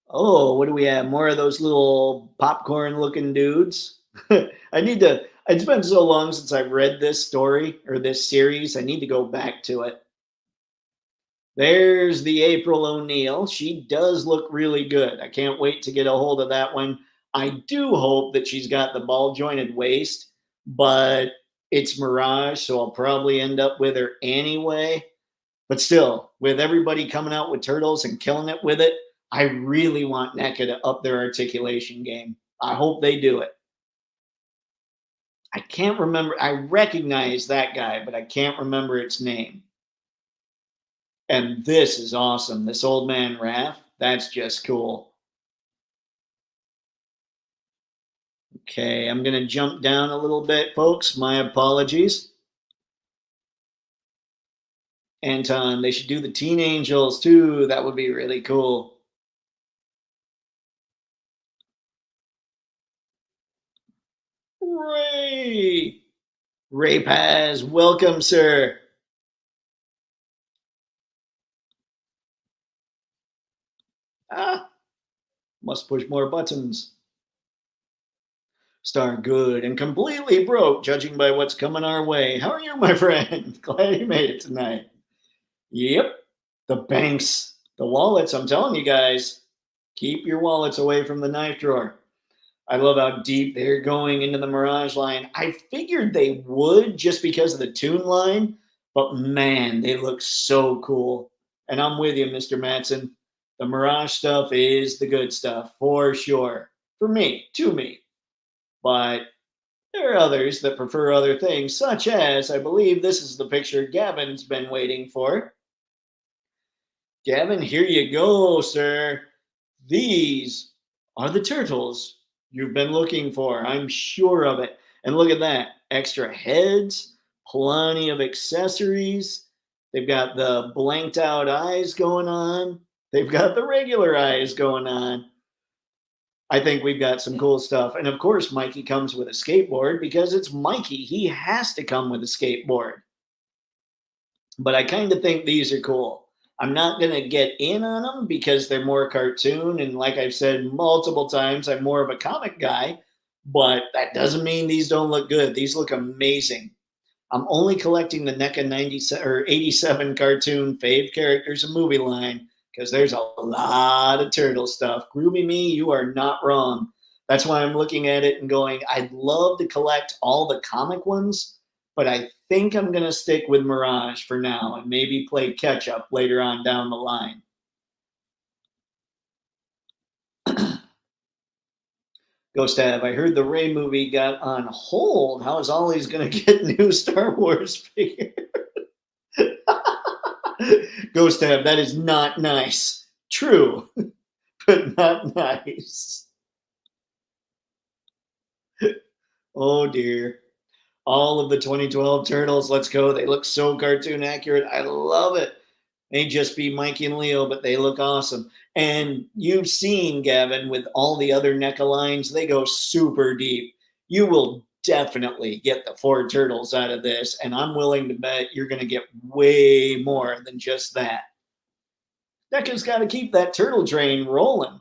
Oh, what do we have? More of those little popcorn looking dudes. It's been so long since I've read this story or this series. I need to go back to it. There's the April O'Neil. She does look really good. I can't wait to get a hold of that one. I do hope that she's got the ball jointed waist, but it's Mirage, so I'll probably end up with her anyway. But still, with everybody coming out with turtles and killing it with it, I really want NECA to up their articulation game. I hope they do it. I can't remember. I recognize that guy, but I can't remember its name. And this is awesome. This old man Raph, that's just cool. Okay, I'm going to jump down a little bit, folks. My apologies. Anton, they should do the Teen Angels too. That would be really cool. Ray! Ray Paz, welcome, sir. Ah, must push more buttons. Star good and completely broke, judging by what's coming our way. How are you, my friend? Glad you made it tonight. Yep, the banks, the wallets. I'm telling you guys, keep your wallets away from the knife drawer. I love how deep they're going into the Mirage line. I figured they would just because of the tune line, but man, they look so cool. And I'm with you, Mr. Matson. The Mirage stuff is the good stuff for sure. For me, to me. But there are others that prefer other things, such as, I believe this is the picture Gavin's been waiting for. Gavin, here you go, sir. These are the turtles you've been looking for. I'm sure of it. And look at that. Extra heads, plenty of accessories. They've got the blanked out eyes going on. They've got the regular eyes going on. I think we've got some cool stuff. And of course, Mikey comes with a skateboard because it's Mikey. He has to come with a skateboard. But I kind of think these are cool. I'm not going to get in on them because they're more cartoon. And like I've said multiple times, I'm more of a comic guy, but that doesn't mean these don't look good. These look amazing. I'm only collecting the NECA 97 or 87 cartoon fave characters and movie line because there's a lot of turtle stuff. Groovy me, you are not wrong. That's why I'm looking at it and going, I'd love to collect all the comic ones, but I think I'm going to stick with Mirage for now and maybe play catch up later on down the line. Ghost Av, I heard the Ray movie got on hold. How is Ollie's going to get new Star Wars figure? Ghost Av, that is not nice. True, but not nice. Oh dear. All of the 2012 Turtles, let's go. They look so cartoon accurate. I love it. May just be Mikey and Leo, but they look awesome. And you've seen, Gavin, with all the other NECA lines, they go super deep. You will definitely get the four turtles out of this, and I'm willing to bet you're going to get way more than just that. NECA's got to keep that turtle train rolling.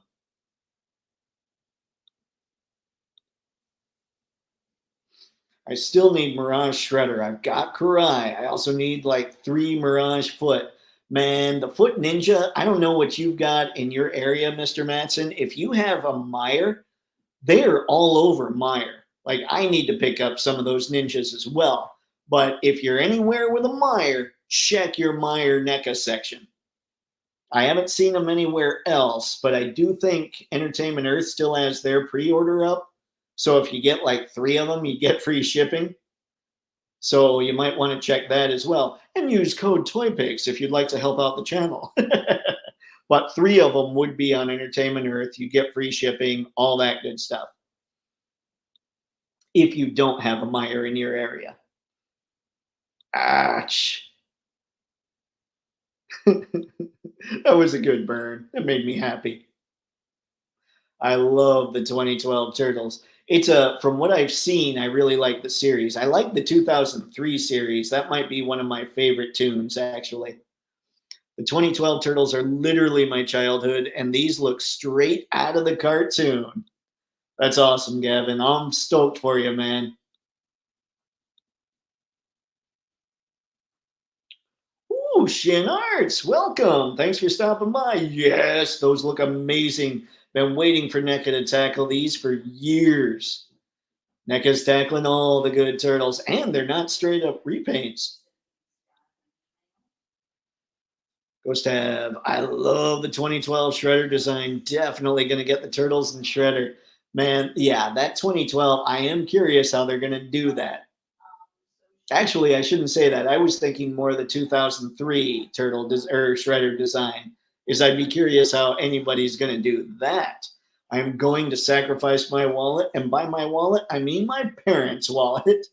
I still need Mirage Shredder. I've got Kurai. I also need like 3 Mirage Foot. Man, the Foot Ninja, I don't know what you've got in your area, Mr. Matson. If you have a Meyer, they're all over Meyer. Like, I need to pick up some of those ninjas as well. But if you're anywhere with a Meyer, check your Meyer NECA section. I haven't seen them anywhere else, but I do think Entertainment Earth still has their pre-order up. So if you get like 3 of them, you get free shipping. So you might want to check that as well. And use code Toypixx if you'd like to help out the channel. But 3 of them would be on Entertainment Earth. You get free shipping, all that good stuff. If you don't have a Meyer in your area. Ouch. That was a good burn. It made me happy. I love the 2012 Turtles. It's from what I've seen, I really like the series. I like the 2003 series. That might be one of my favorite tunes, actually. The 2012 Turtles are literally my childhood, and these look straight out of the cartoon. That's awesome, Gavin. I'm stoked for you, man. Ooh, Shin Arts, welcome. Thanks for stopping by. Yes, those look amazing. Been waiting for NECA to tackle these for years. NECA's tackling all the good turtles, and they're not straight up repaints. Ghost Tab, I love the 2012 Shredder design. Definitely going to get the turtles and Shredder. Man, yeah, that 2012, I am curious how they're going to do that. Actually, I shouldn't say that. I was thinking more of the 2003 turtle or Shredder design. Is I'd be curious how anybody's going to do that. I'm going to sacrifice my wallet, and by my wallet, I mean my parents' wallet.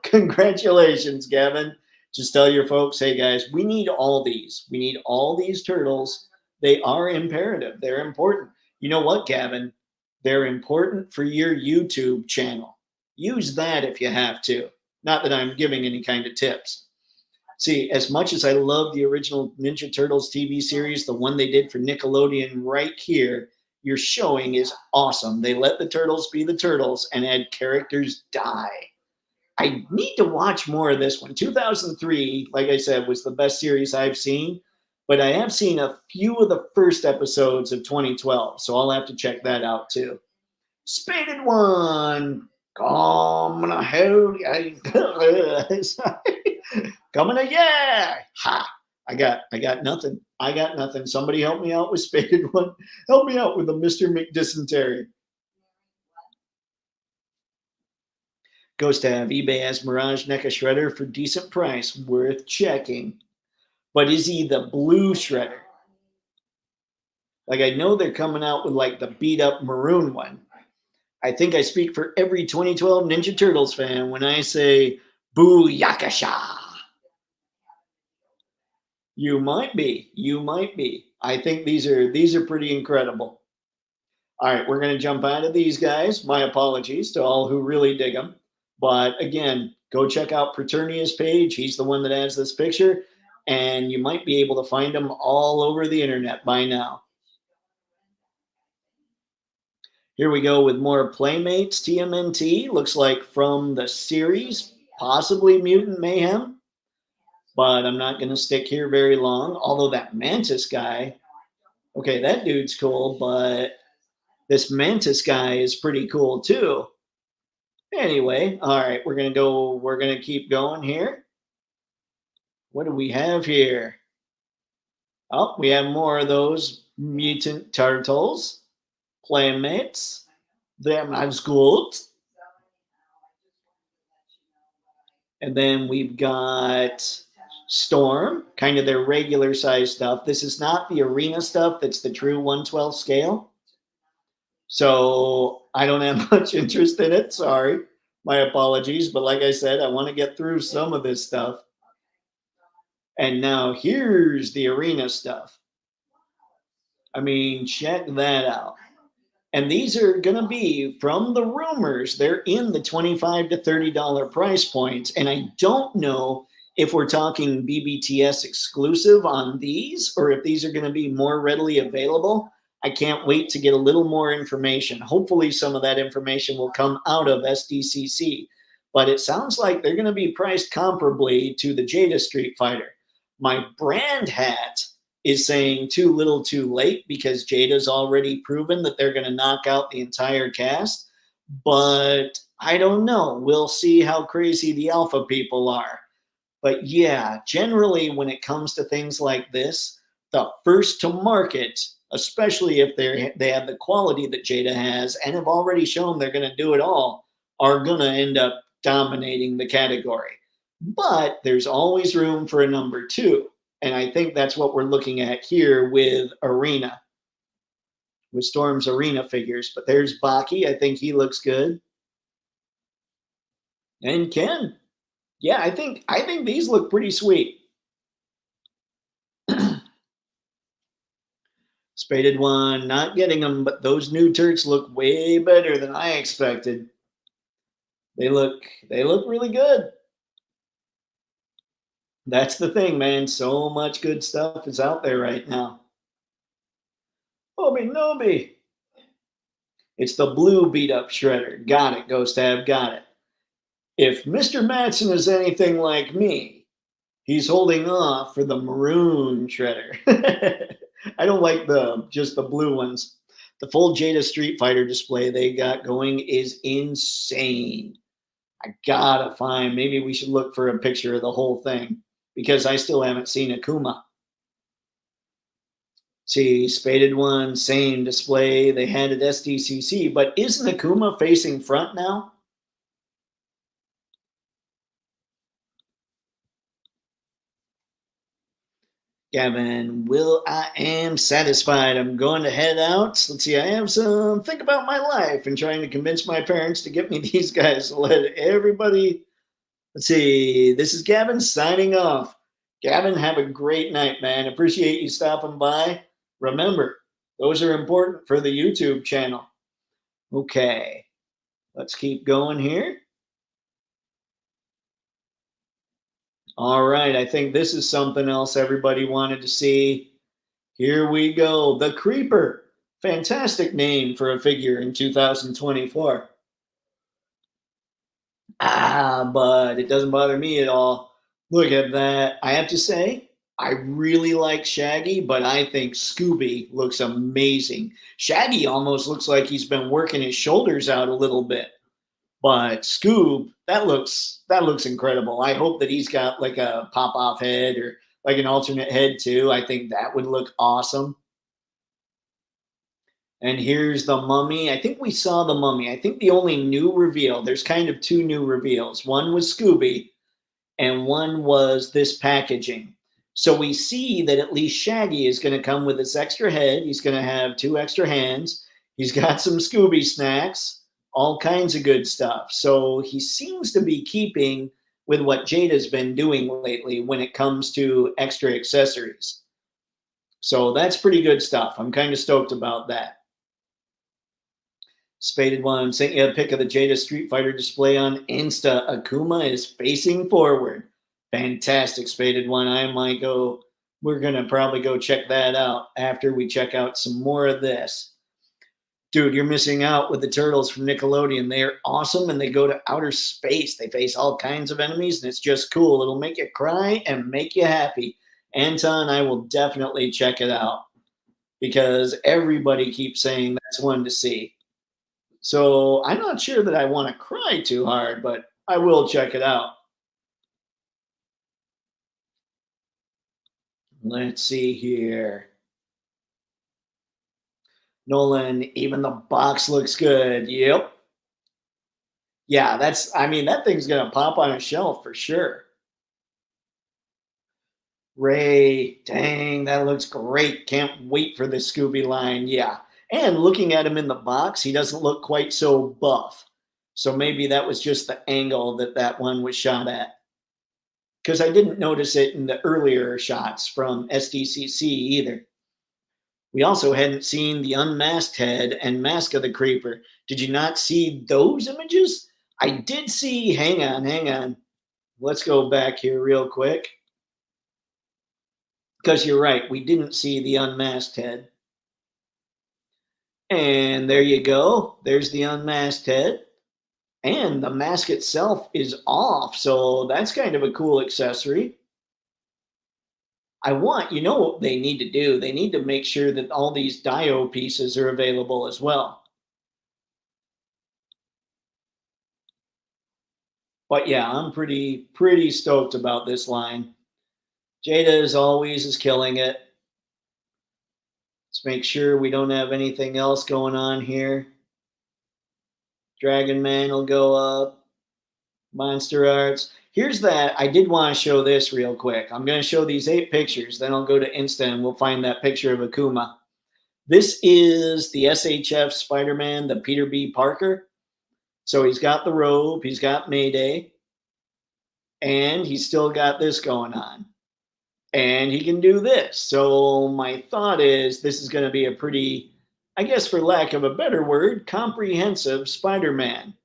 Congratulations, Gavin. Just tell your folks, hey guys, we need all these. We need all these turtles. They are imperative. They're important. You know what, Gavin? They're important for your YouTube channel. Use that if you have to. Not that I'm giving any kind of tips. See, as much as I love the original Ninja Turtles TV series, the one they did for Nickelodeon right here, your showing is awesome. They let the turtles be the turtles and had characters die. I need to watch more of this one. 2003, like I said, was the best series I've seen, but I have seen a few of the first episodes of 2012, so I'll have to check that out too. Spaded One, coming to hell, coming to yeah, ha! I got nothing. I got nothing. Somebody help me out with Spaded One. Help me out with the Mr. McDysentery. Ghost have eBay has Mirage NECA Shredder for decent price, worth checking. But is he the blue Shredder? Like, I know they're coming out with like the beat up maroon one. I think I speak for every 2012 Ninja Turtles fan when I say Boo Yakasha. You might be. You might be. I think these are pretty incredible. All right, we're going to jump out of these guys. My apologies to all who really dig them. But again, go check out Preternia's page. He's the one that has this picture. And you might be able to find him all over the internet by now. Here we go with more Playmates TMNT. Looks like from the series, possibly Mutant Mayhem. But I'm not going to stick here very long. Although that Mantis guy, okay, that dude's cool. But this Mantis guy is pretty cool too. Anyway, all right, we're going to keep going here. What do we have here? Oh, we have more of those mutant turtles. Playmates. They're not good. And then we've got Storm, kind of their regular size stuff. This is not the arena stuff, that's the true 1/12 scale. So I don't have much interest in it. Sorry. My apologies. But like I said, I want to get through some of this stuff. And now here's the arena stuff. I mean, check that out. And these are going to be, from the rumors, they're in the $25 to $30 price points. And I don't know if we're talking BBTS exclusive on these or if these are going to be more readily available. I can't wait to get a little more information. Hopefully, some of that information will come out of SDCC. But it sounds like they're going to be priced comparably to the Jada Street Fighter. My brand hat is saying too little too late because Jada's already proven that they're going to knock out the entire cast. But I don't know. We'll see how crazy the alpha people are. But yeah, generally when it comes to things like this, the first to market, especially if they have the quality that Jada has and have already shown they're going to do it all, are going to end up dominating the category. But there's always room for a number two. And I think that's what we're looking at here with Arena, with Storm's Arena figures. But there's Baki. I think he looks good. And Ken. Yeah, I think these look pretty sweet. Spaded one, not getting them, but those new Turks look way better than I expected. They look really good. That's the thing, man. So much good stuff is out there right now. Obi Nobi. It's the blue beat up shredder. Got it, Ghost Tab, got it. If Mr. Matson is anything like me, he's holding off for the maroon shredder. I don't like just the blue ones. The full Jada Street Fighter display they got going is insane. I gotta find, maybe we should look for a picture of the whole thing because I still haven't seen Akuma. See, Spaded one, same display they had at SDCC, but isn't Akuma facing front now? Gavin, I am satisfied. I'm going to head out. Let's see, I have some think about my life and trying to convince my parents to get me these guys. Let everybody. Let's see, this is Gavin signing off. Gavin, have a great night, man. Appreciate you stopping by. Remember, those are important for the YouTube channel. Okay, let's keep going here. All right, I think this is something else everybody wanted to see. Here we go. The Creeper. Fantastic name for a figure in 2024. But it doesn't bother me at all. Look at that. I have to say, I really like Shaggy, but I think Scooby looks amazing. Shaggy almost looks like he's been working his shoulders out a little bit. But Scoob, that looks incredible. I hope that he's got like a pop-off head or like an alternate head too. I think that would look awesome. And here's the Mummy. I think we saw the Mummy. I think the only new reveal, there's kind of two new reveals. One was Scooby and one was this packaging. So we see that at least Shaggy is going to come with this extra head. He's going to have two extra hands. He's got some Scooby snacks, all kinds of good stuff. So he seems to be keeping with what Jada's been doing lately when it comes to extra accessories. So that's pretty good stuff. I'm kind of stoked about that. Spaded one sent you a pic of the Jada Street Fighter display on Insta. Akuma is facing forward. Fantastic, Spaded one. I might go. We're gonna probably go check that out after we check out some more of this. Dude, you're missing out with the turtles from Nickelodeon. They're awesome and they go to outer space. They face all kinds of enemies and it's just cool. It'll make you cry and make you happy. Anton, I will definitely check it out because everybody keeps saying that's one to see. So I'm not sure that I want to cry too hard, but I will check it out. Let's see here. Nolan, even the box looks good. Yep. Yeah, that thing's going to pop on a shelf for sure. Ray, dang, that looks great. Can't wait for the Scooby line. Yeah. And looking at him in the box, he doesn't look quite so buff. So maybe that was just the angle that that one was shot at. Because I didn't notice it in the earlier shots from SDCC either. We also hadn't seen the unmasked head and Mask of the Creeper. Did you not see those images? I did see, hang on. Let's go back here real quick. Because you're right, we didn't see the unmasked head. And there you go. There's the unmasked head. And the mask itself is off. So that's kind of a cool accessory. You know what they need to do? They need to make sure that all these Dio pieces are available as well. But yeah, I'm pretty stoked about this line. Jada, as always, is killing it. Let's make sure we don't have anything else going on here. Dragon Man will go up. Monster Arts. Here's that. I did want to show this real quick. I'm going to show these 8 pictures. Then I'll go to Insta and we'll find that picture of Akuma. This is the SHF Spider-Man, the Peter B. Parker. So he's got the robe. He's got Mayday. And he's still got this going on. And he can do this. So my thought is this is going to be a pretty, I guess for lack of a better word, comprehensive Spider-Man.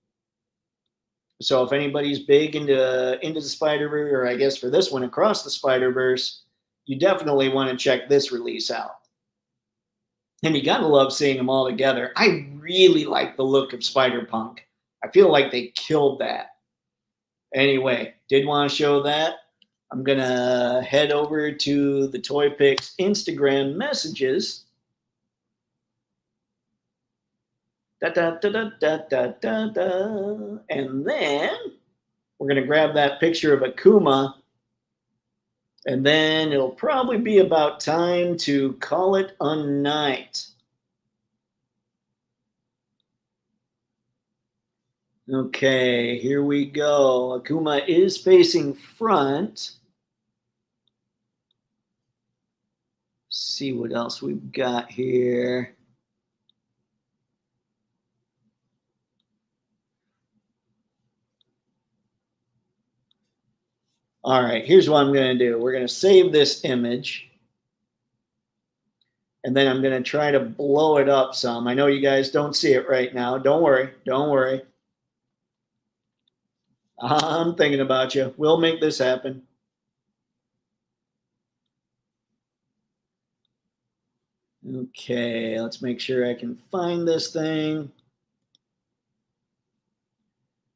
So if anybody's big into the Spider-Verse, or I guess for this one, Across the Spider-Verse, you definitely want to check this release out. And you got to love seeing them all together. I really like the look of Spider-Punk. I feel like they killed that. Anyway, did want to show that. I'm going to head over to the Toypixx Instagram messages. And then we're going to grab that picture of Akuma. And then it'll probably be about time to call it a night. Okay, here we go. Akuma is facing front. Let's see what else we've got here. All right, here's what I'm going to do. We're going to save this image. And then I'm going to try to blow it up some. I know you guys don't see it right now. Don't worry. Don't worry. I'm thinking about you. We'll make this happen. Okay, let's make sure I can find this thing.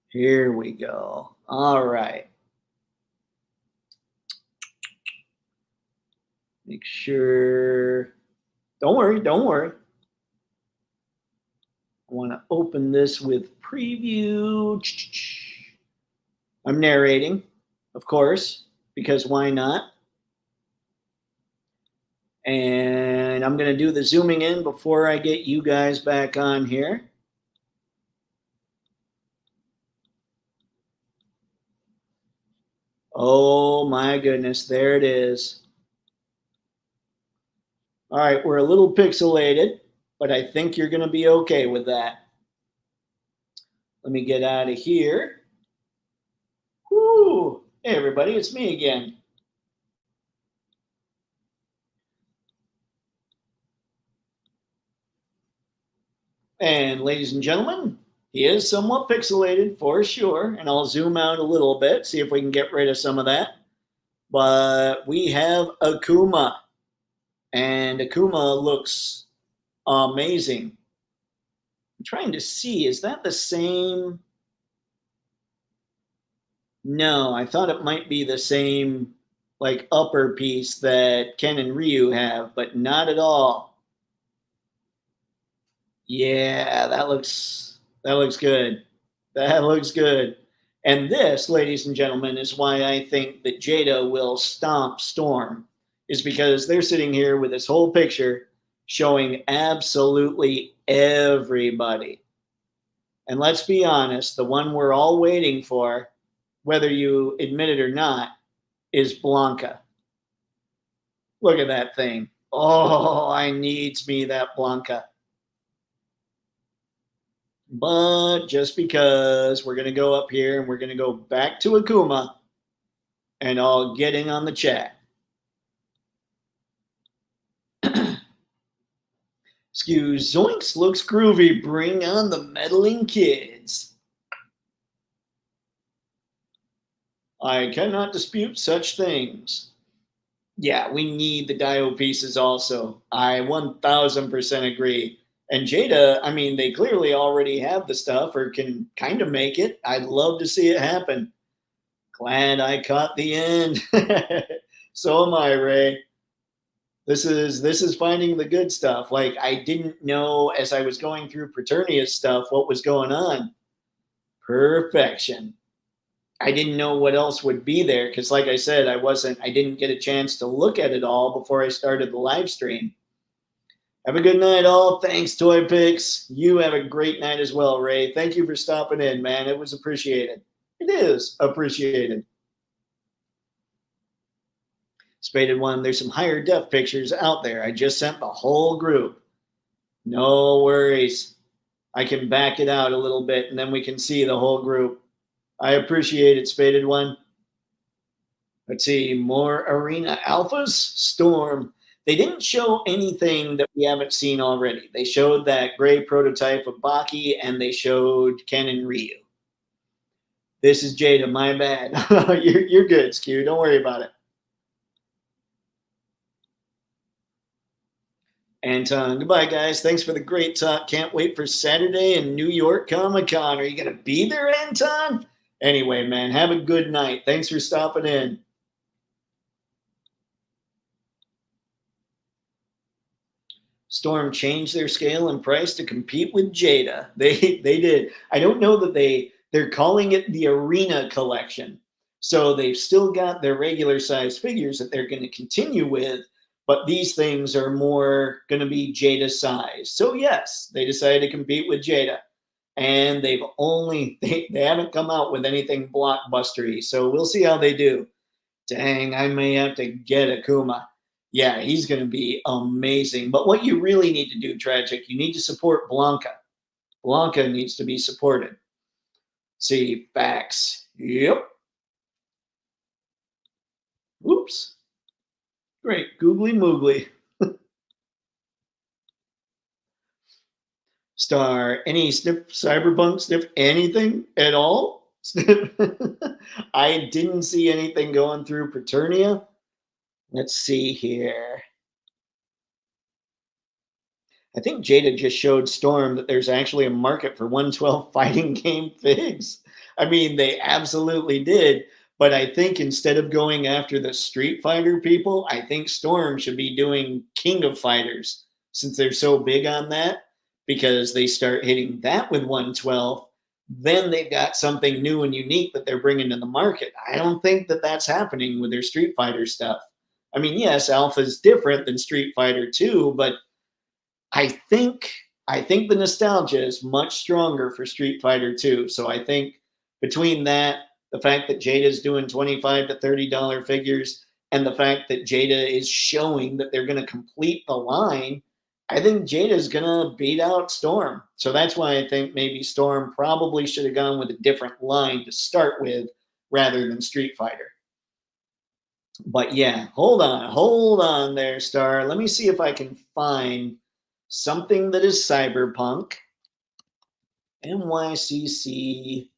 Here we go. All right. Make sure. Don't worry. Don't worry. I want to open this with preview. I'm narrating, of course, because why not? And I'm going to do the zooming in before I get you guys back on here. Oh my goodness, there it is. All right, we're a little pixelated, but I think you're going to be okay with that. Let me get out of here. Woo! Hey everybody, it's me again. And ladies and gentlemen, he is somewhat pixelated for sure, and I'll zoom out a little bit, see if we can get rid of some of that. But we have Akuma, and Akuma looks amazing. I'm trying to see, is that the same? No, I thought it might be the same like upper piece that Ken and Ryu have, but not at all. Yeah, that looks good. That looks good. And this, ladies and gentlemen, is why I think that Jada will stomp Storm, is because they're sitting here with this whole picture showing absolutely everybody. And let's be honest, the one we're all waiting for, whether you admit it or not, is Blanca. Look at that thing. Oh, I needs me that Blanca. But just because we're going to go up here and we're going to go back to Akuma and I'll get in on the chat. Excuse Zoinks looks groovy. Bring on the meddling kids. I cannot dispute such things. Yeah, we need the Dio pieces also. I 1000% agree. And Jada, I mean, they clearly already have the stuff or can kind of make it. I'd love to see it happen. Glad I caught the end. So am I, Ray. This is finding the good stuff. Like I didn't know as I was going through Preternia's stuff what was going on. Perfection. I didn't know what else would be there because, like I said, I didn't get a chance to look at it all before I started the live stream. Have a good night, all. Thanks, Toypixx. You have a great night as well, Ray. Thank you for stopping in, man. It was appreciated. It is appreciated. Spaded one. There's some higher def pictures out there. I just sent the whole group. No worries. I can back it out a little bit, and then we can see the whole group. I appreciate it, Spaded one. Let's see, more arena alphas. Storm. They didn't show anything that we haven't seen already. They showed that gray prototype of Baki, and they showed Ken and Ryu. This is Jada, my bad. You're good, Skew. Don't worry about it. Anton, goodbye, guys. Thanks for the great talk. Can't wait for Saturday in New York Comic Con. Are you going to be there, Anton? Anyway, man, have a good night. Thanks for stopping in. Storm changed their scale and price to compete with Jada. They did. I don't know that they're calling it the Arena Collection. So they've still got their regular size figures that they're going to continue with, but these things are more going to be Jada size. So yes, they decided to compete with Jada. And they haven't come out with anything blockbustery. So we'll see how they do. Dang, I may have to get Akuma. Yeah, he's going to be amazing. But what you really need to do, Tragic, you need to support Blanca. Blanca needs to be supported. See, facts. Yep. Oops. Great. Googly moogly. Star. Any sniff cyberpunk sniff anything at all? I didn't see anything going through Preternia. Let's see here. I think Jada just showed Storm that there's actually a market for 112 fighting game figs. I mean, they absolutely did. But I think instead of going after the Street Fighter people, I think Storm should be doing King of Fighters since they're so big on that, because they start hitting that with 112. Then they've got something new and unique that they're bringing to the market. I don't think that that's happening with their Street Fighter stuff. I mean, yes, Alpha is different than Street Fighter 2, but I think the nostalgia is much stronger for Street Fighter 2. So I think between that, the fact that Jada is doing $25 to $30 figures, and the fact that Jada is showing that they're going to complete the line, I think Jada is going to beat out Storm. So that's why I think maybe Storm probably should have gone with a different line to start with rather than Street Fighter. But yeah, hold on there, Star. Let me see if I can find something that is cyberpunk. NYCC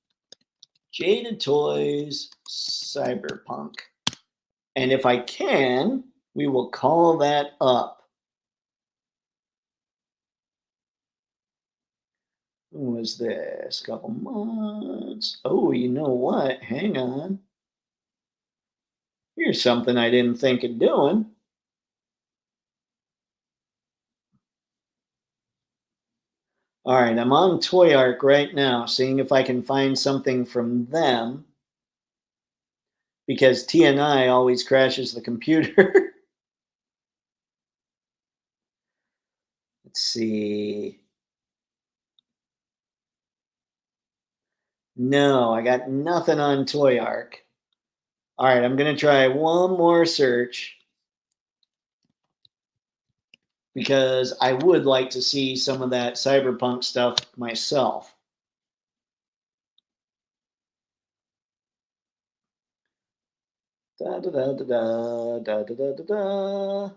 Jada Toys cyberpunk. And if I can, we will call that up. When was this? A couple months. Oh, you know what? Hang on. Here's something I didn't think of doing. All right, I'm on Toy Arc right now, seeing if I can find something from them, because TNI always crashes the computer. Let's see. No, I got nothing on Toy Arc. All right, I'm going to try one more search, because I would like to see some of that cyberpunk stuff myself. Da da da da da da da da da da.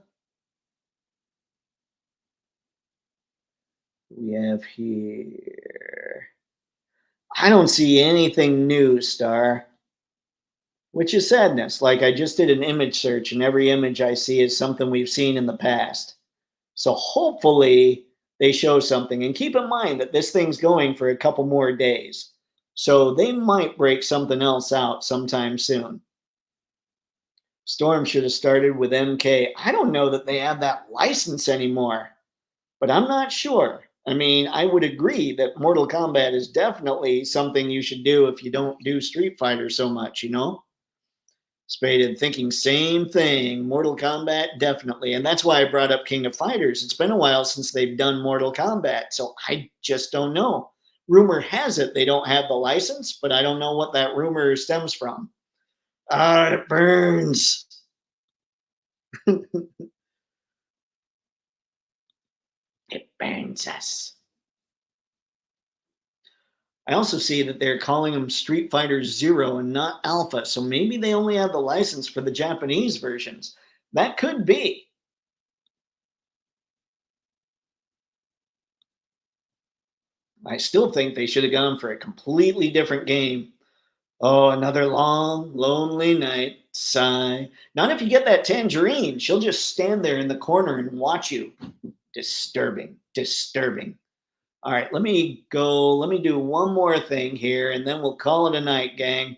We have here. I don't see anything new, Star, which is sadness. Like I just did an image search, and every image I see is something we've seen in the past. So hopefully they show something. And keep in mind that this thing's going for a couple more days. So they might break something else out sometime soon. Storm should have started with MK. I don't know that they have that license anymore, but I'm not sure. I mean, I would agree that Mortal Kombat is definitely something you should do if you don't do Street Fighter so much, you know? Spaded thinking same thing. Mortal Kombat, definitely. And that's why I brought up King of Fighters. It's been a while since they've done Mortal Kombat, so I just don't know. Rumor has it they don't have the license, but I don't know what that rumor stems from. Ah, it burns. It burns us. I also see that they're calling them Street Fighter Zero and not Alpha, so maybe they only have the license for the Japanese versions. That could be. I still think they should have gone for a completely different game. Oh, another long, lonely night. Sigh. Not if you get that tangerine. She'll just stand there in the corner and watch you. Disturbing. Disturbing. All right, let me go. Let me do one more thing here, and then we'll call it a night, gang.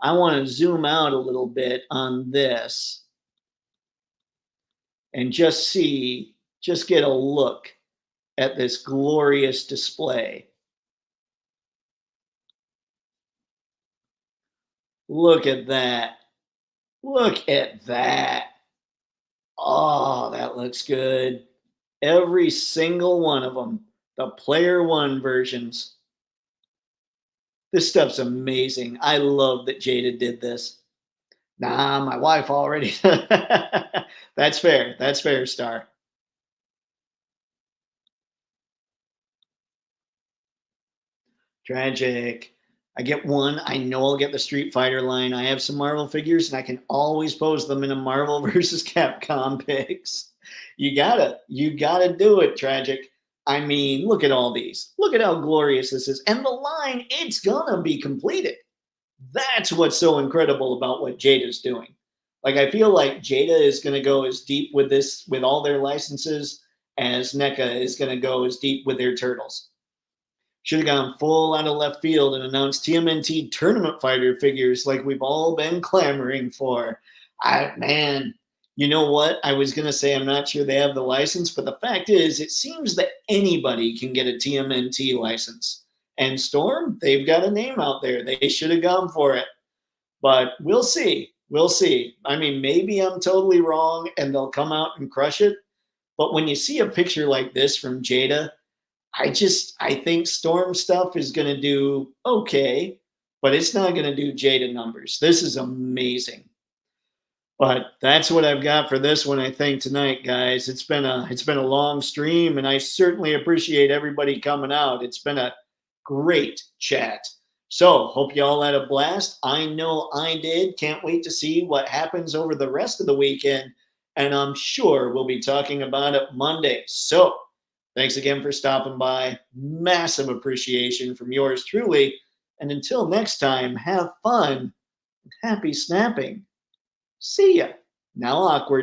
I want to zoom out a little bit on this and just get a look at this glorious display. Look at that. Look at that. Oh, that looks good. Every single one of them, the player one versions. This stuff's amazing. I love that Jada did this. Nah, my wife already. That's fair. That's fair, Star. Tragic. I get one. I know I'll get the Street Fighter line. I have some Marvel figures, and I can always pose them in a Marvel versus Capcom picks. You gotta do it, Tragic. I mean, look at all these. Look at how glorious this is. And the line, it's gonna be completed. That's what's so incredible about what Jada's doing. Like, I feel like Jada is gonna go as deep with this, with all their licenses, as NECA is gonna go as deep with their turtles. Should have gone full out of left field and announced TMNT tournament fighter figures like we've all been clamoring for. Man, you know what? I was gonna say I'm not sure they have the license, but the fact is, it seems that anybody can get a TMNT license. And Storm, they've got a name out there. They should have gone for it. But we'll see. We'll see. I mean, maybe I'm totally wrong and they'll come out and crush it. But when you see a picture like this from Jada, I think Storm stuff is going to do okay, but it's not going to do Jada numbers. This is amazing. But that's what I've got for this one, I think, tonight, guys. It's been a long stream, and I certainly appreciate everybody coming out. It's been a great chat. So hope you all had a blast. I know I did. Can't wait to see what happens over the rest of the weekend. And I'm sure we'll be talking about it Monday. So thanks again for stopping by. Massive appreciation from yours truly. And until next time, have fun. Happy snapping. See ya. Now awkward.